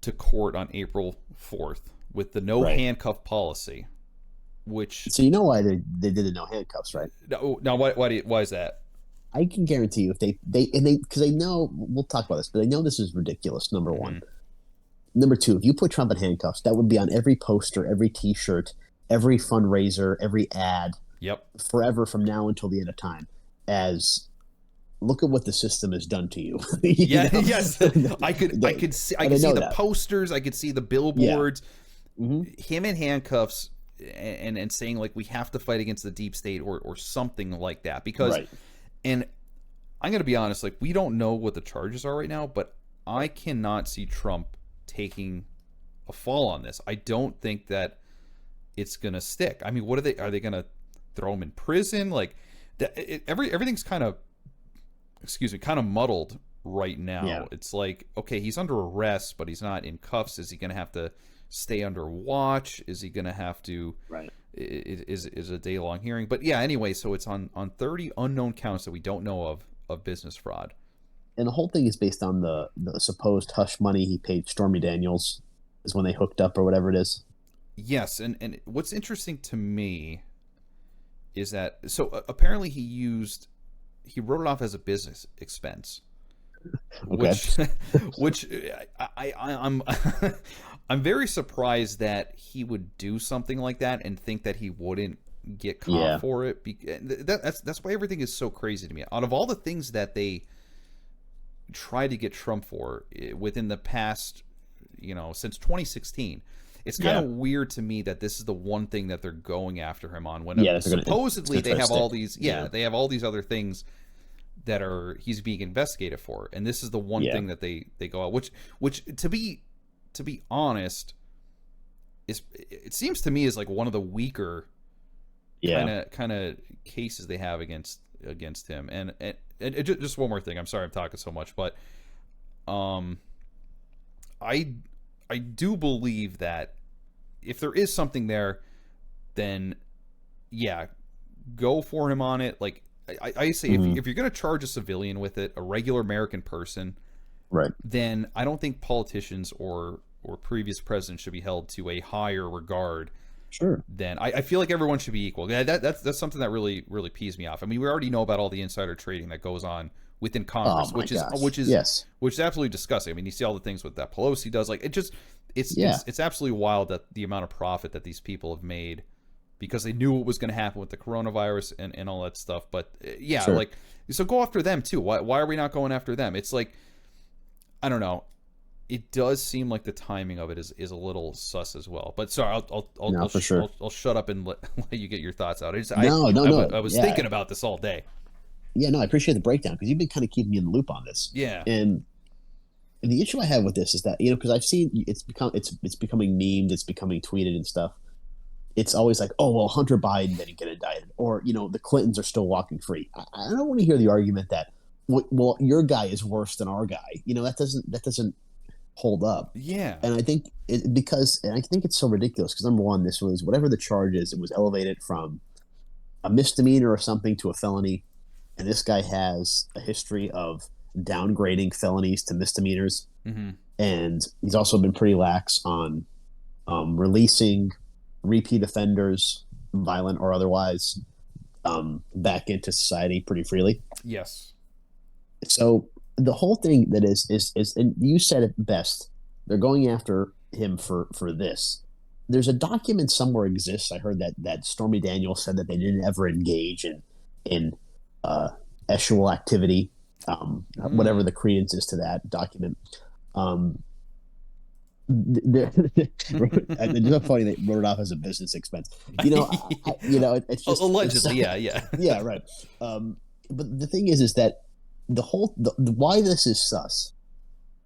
to court on April 4th with the no handcuff policy, which. So you know why they did the no handcuffs, right? No, why is that? I can guarantee you if they because they know, we'll talk about this, but they know this is ridiculous. Number one. Number two, if you put Trump in handcuffs, that would be on every poster, every T-shirt, every fundraiser, every ad. Yep. Forever from now until the end of time. As look at what the system has done to you. Yes. I could see the posters. I could see the billboards. Yeah. Him in handcuffs and saying like we have to fight against the deep state or something like that because. And I'm going to be honest, like, we don't know what the charges are right now, but I cannot see Trump taking a fall on this. I don't think that it's going to stick. I mean, are they going to throw him in prison? Like, everything's kind of muddled right now. Yeah. It's like, okay, he's under arrest, but he's not in cuffs. Is he going to have to stay under watch? Is he going to have to... Right. Is a day-long hearing. But yeah, anyway, so it's on 30 unknown counts that we don't know of business fraud. And the whole thing is based on the supposed hush money he paid Stormy Daniels is when they hooked up or whatever it is. Yes, and what's interesting to me is that, so apparently he wrote it off as a business expense. Okay. Which I'm I'm very surprised that he would do something like that and think that he wouldn't get caught for it. That's why everything is so crazy to me. Out of all the things that they tried to get Trump for within the past, since 2016, it's kind of weird to me that this is the one thing that they're going after him on. When supposedly they have all these, they have all these other things that he's being investigated for, and this is the one thing that they go out. Which to be honest, it seems to me is like one of the weaker kind of cases they have against him. And just one more thing. I'm sorry I'm talking so much, but I do believe that if there is something there, then go for him on it. Like I say, if you're going to charge a civilian with it, a regular American person, right, then I don't think politicians or previous presidents should be held to a higher regard. Sure. Then I feel like everyone should be equal. That's something that really pees me off. I mean, we already know about all the insider trading that goes on within Congress, which is absolutely disgusting. I mean, you see all the things that Pelosi does. Like it's absolutely wild that the amount of profit that these people have made because they knew what was going to happen with the coronavirus and all that stuff. But like, so go after them too. Why are we not going after them? It's like, I don't know. It does seem like the timing of it is a little sus as well. But sorry, I'll shut up and let you get your thoughts out. I was thinking about this all day. Yeah, no, I appreciate the breakdown because you've been kind of keeping me in the loop on this. Yeah. And the issue I have with this is that, because I've seen it's becoming memed, it's becoming tweeted and stuff. It's always like, oh, well, Hunter Biden didn't get indicted, or the Clintons are still walking free. I don't want to hear the argument that, well, your guy is worse than our guy. That doesn't hold up. Yeah. And I think it's so ridiculous because, number one, this was whatever the charge is, it was elevated from a misdemeanor or something to a felony. And this guy has a history of downgrading felonies to misdemeanors. Mm-hmm. And he's also been pretty lax on releasing repeat offenders, violent or otherwise, back into society pretty freely. Yes. So the whole thing that is, and you said it best, they're going after him for this. There's a document somewhere exists. I heard that Stormy Daniels said that they didn't ever engage in sexual activity whatever the credence is to that document. It's so funny they wrote it off as a business expense. It's just allegedly, it's, yeah. yeah, right. But the thing is that why this is sus,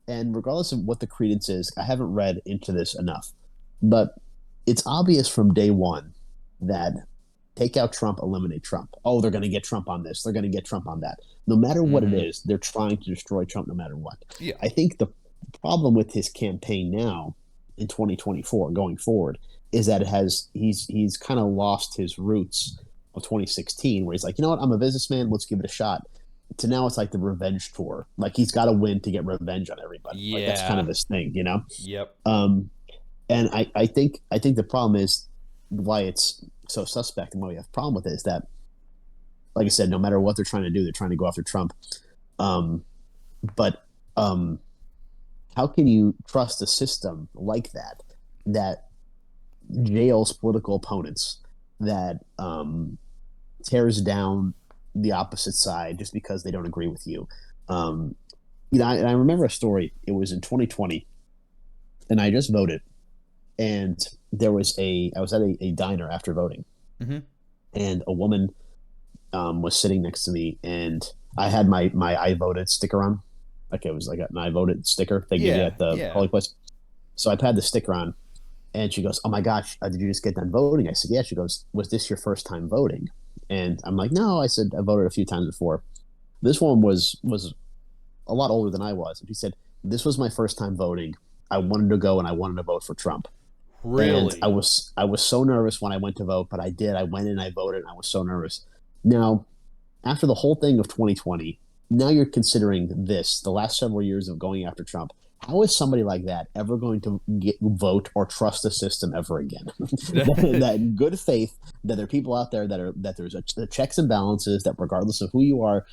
and regardless of what the credence is, I haven't read into this enough, but it's obvious from day one that take out Trump, eliminate Trump. Oh, they're going to get Trump on this. They're going to get Trump on that. No matter what it is, they're trying to destroy Trump no matter what. Yeah. I think the problem with his campaign now in 2024 going forward is that he's kind of lost his roots of 2016, where he's like, you know what, I'm a businessman, let's give it a shot. To now it's like the revenge tour. Like he's got to win to get revenge on everybody. Yeah. Like that's kind of his thing, you know? Yep. And I think the problem is why it's so suspect and why we have a problem with it is that, like I said, no matter what they're trying to do, they're trying to go after Trump. But how can you trust a system like that jails political opponents, that tears down the opposite side just because they don't agree with you? I remember a story. It was in 2020, and I just voted, and I was at a diner after voting, and a woman was sitting next to me, and I had my I voted sticker on. Like it was like an I voted sticker they give you at the polling place. So I had the sticker on, and she goes, "Oh my gosh, did you just get done voting?" I said, "Yeah." She goes, "Was this your first time voting?" And I'm like, "No." I said, "I voted a few times before." This one was a lot older than I was, and she said, "This was my first time voting. I wanted to go and I wanted to vote for Trump." Really? And I was so nervous when I went to vote, but I did. I went in, I voted, and I was so nervous. Now, after the whole thing of 2020, now you're considering this, the last several years of going after Trump. How is somebody like that ever going to vote or trust the system ever again? that in good faith, that there are people out there that there's the checks and balances, that regardless of who you are,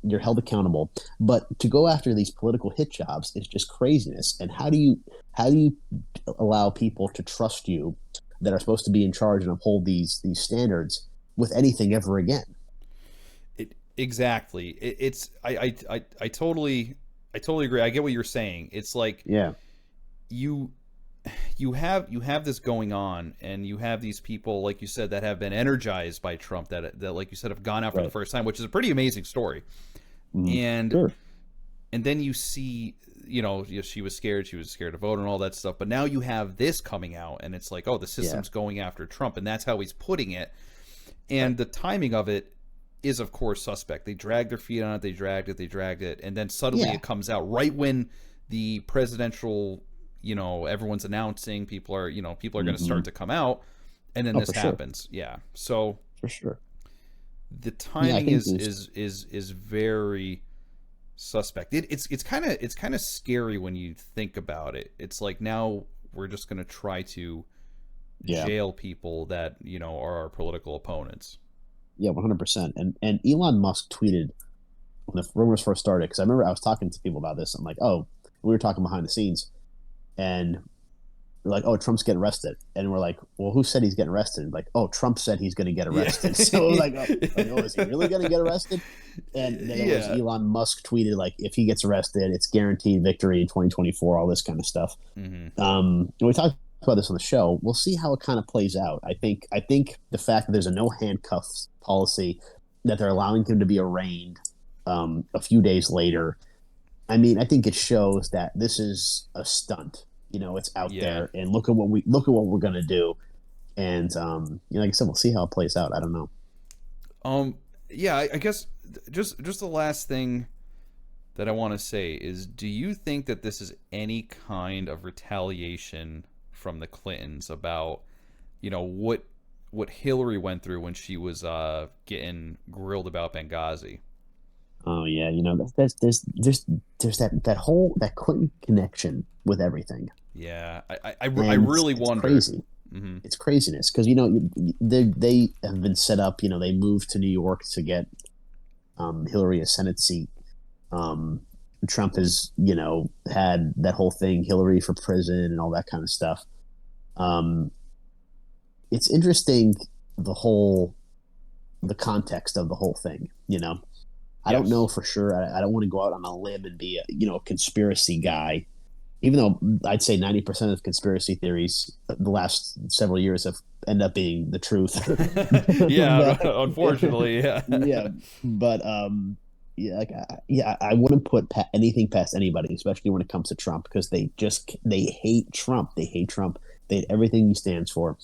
you're held accountable. But to go after these political hit jobs is just craziness. And how do you allow people to trust you that are supposed to be in charge and uphold these standards with anything ever again? Exactly. I totally agree. I get what you're saying. It's like, yeah, you have this going on, and you have these people, like you said, that have been energized by Trump, that like you said, have gone out for the first time, which is a pretty amazing story. And and then you see, she was scared to vote and all that stuff, but now you have this coming out, and it's like, oh, the system's going after Trump, and that's how he's putting it. And the timing of it is, of course, suspect. They dragged their feet on it, they dragged it, and then suddenly it comes out right when the presidential, everyone's announcing, people are going to start to come out, and then this happens. Sure. Yeah. So for sure, the timing is very suspect. It's kind of scary when you think about it. It's like, now we're just going to try to jail people that are our political opponents. Yeah, 100%. And Elon Musk tweeted when the rumors first started, because I remember I was talking to people about this. I'm like, oh, we were talking behind the scenes, and we're like, oh, Trump's getting arrested, and we're like, well, who said he's getting arrested? And like, oh, Trump said he's going to get arrested. Yeah. So like, oh, is he really going to get arrested? And then it was Elon Musk tweeted, like, if he gets arrested, it's guaranteed victory in 2024, all this kind of stuff. And we talked about this on the show. We'll see how it kind of plays out. I think the fact that there's a no handcuffs policy, that they're allowing him to be arraigned a few days later, I mean, I think it shows that this is a stunt. It's out there, and look at what we're gonna do. And like I said, we'll see how it plays out. I don't know. I guess just the last thing that I want to say is, do you think that this is any kind of retaliation from the Clintons about, what Hillary went through when she was getting grilled about Benghazi? Oh yeah, there's that Clinton connection with everything. Yeah, I really wonder. Crazy. It's craziness, because they have been set up. They moved to New York to get Hillary a Senate seat. Trump has had that whole thing, Hillary for prison and all that kind of stuff. It's interesting, the context of the whole thing. I don't know for sure. I don't want to go out on a limb and be a conspiracy guy, even though I'd say 90% of conspiracy theories the last several years have end up being the truth. Yeah, But, unfortunately, yeah. yeah, but I wouldn't put anything past anybody, especially when it comes to Trump, because they hate Trump. They hate Trump. They hate everything he stands for.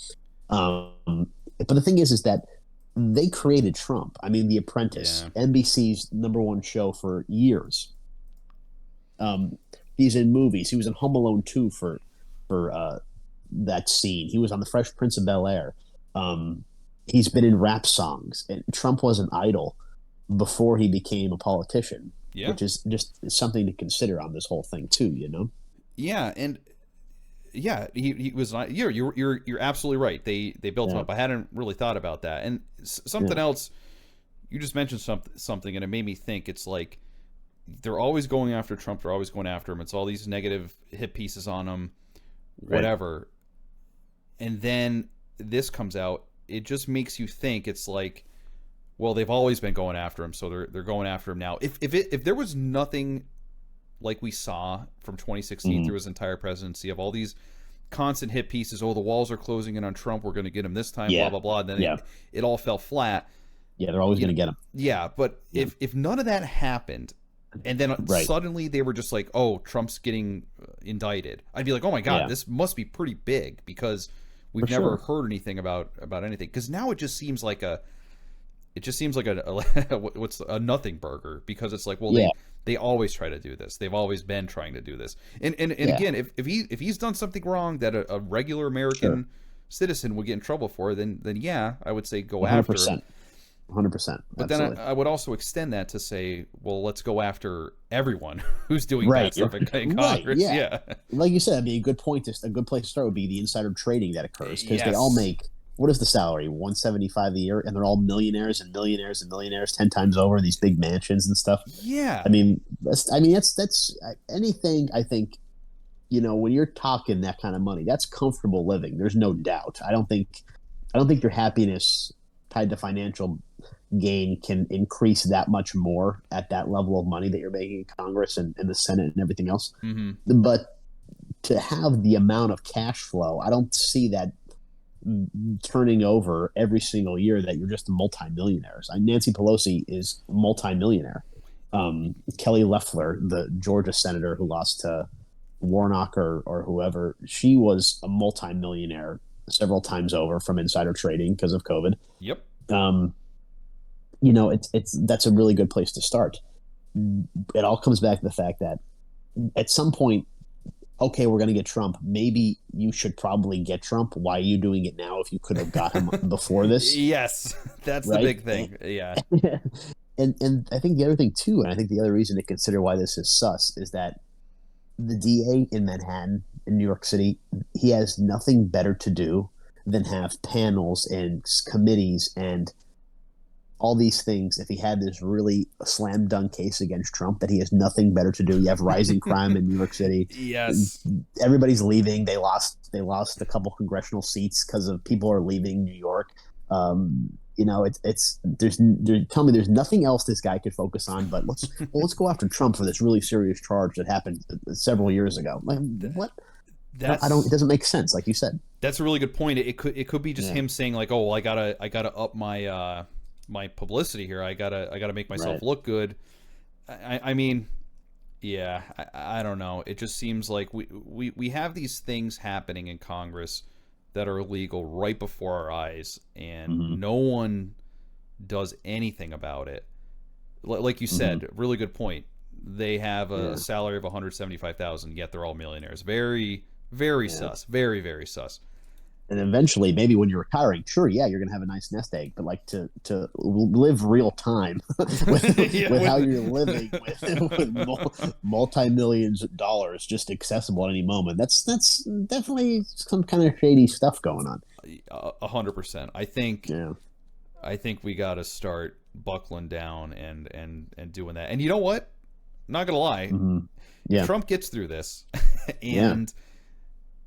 But the thing is that they created Trump. I mean, The Apprentice, NBC's #1 show for years. He's in movies. He was in Home Alone 2 for that scene. He was on The Fresh Prince of Bel-Air. He's been in rap songs. And Trump was an idol before he became a politician, which is just something to consider on this whole thing too. Yeah, and he was not. You're absolutely right. They built him up. I hadn't really thought about that. And something else, you just mentioned something, and it made me think. It's like they're always going after Trump. They're always going after him. It's all these negative hit pieces on him, whatever. Right. And then this comes out. It just makes you think. It's like, well, they've always been going after him, so they're going after him now. If there was nothing like we saw from 2016 through his entire presidency of all these constant hit pieces, the walls are closing in on Trump, we're going to get him this time, blah, blah, blah, and then it all fell flat. Yeah, they're always going to get him. Yeah, but if none of that happened, and then suddenly they were just like, oh, Trump's getting indicted, I'd be like, oh my God, this must be pretty big, because we've never heard anything about anything. Because now it just seems like a what's a nothing burger, because it's like, well, they always try to do this. They've always been trying to do this. And again, if he's done something wrong that a regular American citizen would get in trouble for, then I would say go 100%. After him. 100%. But then I would also extend that to say, well, let's go after everyone who's doing bad stuff in Congress. Yeah. Like you said, I mean, a good place to start would be the insider trading that occurs, because they all make, what is the salary? $175 a year, and they're all millionaires and millionaires and millionaires 10 times over, these big mansions and stuff. Yeah. I mean, that's anything. I think, when you're talking that kind of money, that's comfortable living. There's no doubt. I don't think your happiness tied to financial gain can increase that much more at that level of money that you're making in Congress and the Senate and everything else. Mm-hmm. But to have the amount of cash flow, I don't see that turning over every single year that you're just multimillionaires. Nancy Pelosi is a multimillionaire. Kelly Loeffler, the Georgia senator who lost to Warnock or whoever, she was a multimillionaire several times over from insider trading because of COVID. Yep. That's a really good place to start. It all comes back to the fact that at some point, okay, we're going to get Trump. Maybe you should probably get Trump. Why are you doing it now if you could have got him before this? Yes, that's the big thing. Yeah. And I think the other thing too, and I think the other reason to consider why this is sus, is that the DA in Manhattan, in New York City, he has nothing better to do than have panels and committees and all these things. If he had this really slam dunk case against Trump, that he has nothing better to do. You have rising crime in New York City. Yes, everybody's leaving. They lost a couple congressional seats because of people are leaving New York. Tell me there's nothing else this guy could focus on. But let's go after Trump for this really serious charge that happened several years ago. Like, what? It doesn't make sense, like you said. That's a really good point. It could be just him saying like, oh, well, I gotta up my my publicity here. I gotta make myself look good. I mean, yeah, I don't know. It just seems like we have these things happening in Congress that are illegal right before our eyes, and no one does anything about it. Like you said, really good point. They have a salary of $175,000, yet they're all millionaires. Very, very sus. Very, very sus. And eventually, maybe when you're retiring, sure, you're going to have a nice nest egg. But like to live real time with how you're living with multi-millions of dollars just accessible at any moment, that's definitely some kind of shady stuff going on. 100%. I think we got to start buckling down and doing that. And you know what? Not gonna lie, if Trump gets through this and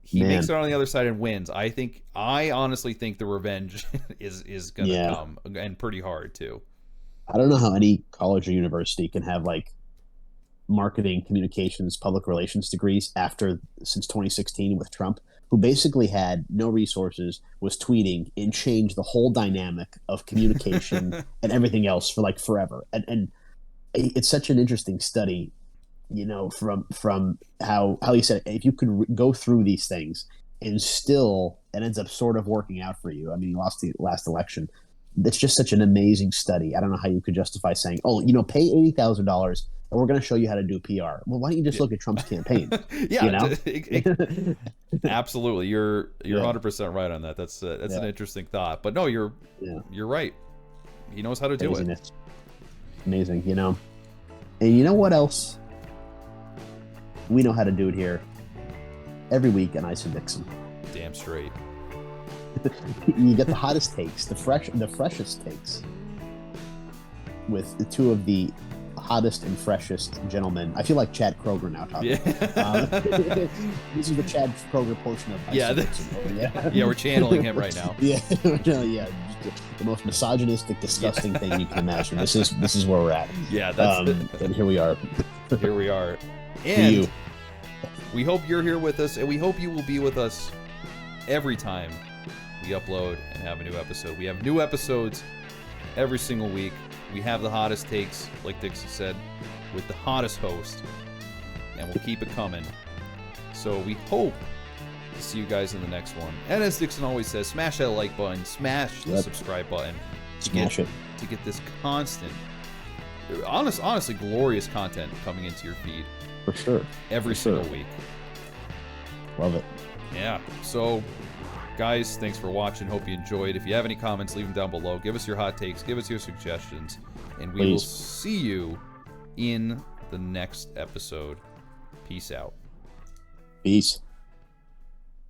he makes it on the other side and wins, I honestly think the revenge is gonna come, and pretty hard too. I don't know how any college or university can have like marketing, communications, public relations degrees since 2016 with Trump, who basically had no resources, was tweeting and changed the whole dynamic of communication and everything else for like forever. And it's such an interesting study, from how he said if you could go through these things and still it ends up sort of working out for you. I mean, he lost the last election. It's just such an amazing study. I don't know how you could justify saying, "Oh, pay $80,000 and we're going to show you how to do PR." Well, why don't you just look at Trump's campaign? Yeah, absolutely. You're 100% right on that. That's an interesting thought. But no, you're right. He knows how to do it. Amazing, And you know what else? We know how to do it here every week on Ice and Dixon. Damn straight. You get the hottest takes, the freshest takes, with the two of the hottest and freshest gentlemen. I feel like Chad Kroeger now talking. Yeah. This is the Chad Kroeger portion of Ice and Dixon. Yeah, we're channeling him right now. Yeah, the most misogynistic, disgusting thing you can imagine. This is where we're at. Yeah, that's and here we are. Here we are. And we hope you're here with us, and we hope you will be with us every time we upload and have a new episode. We have new episodes every single week. We have the hottest takes, like Dixie said, with the hottest host, and we'll keep it coming. So we hope to see you guys in the next one. And as Dixon always says, smash that like button, smash the subscribe button to get this constant, honestly glorious content coming into your feed. For sure. Every single week. Love it. Yeah. So, guys, thanks for watching. Hope you enjoyed. If you have any comments, leave them down below. Give us your hot takes. Give us your suggestions. And we will see you in the next episode. Peace out. Peace.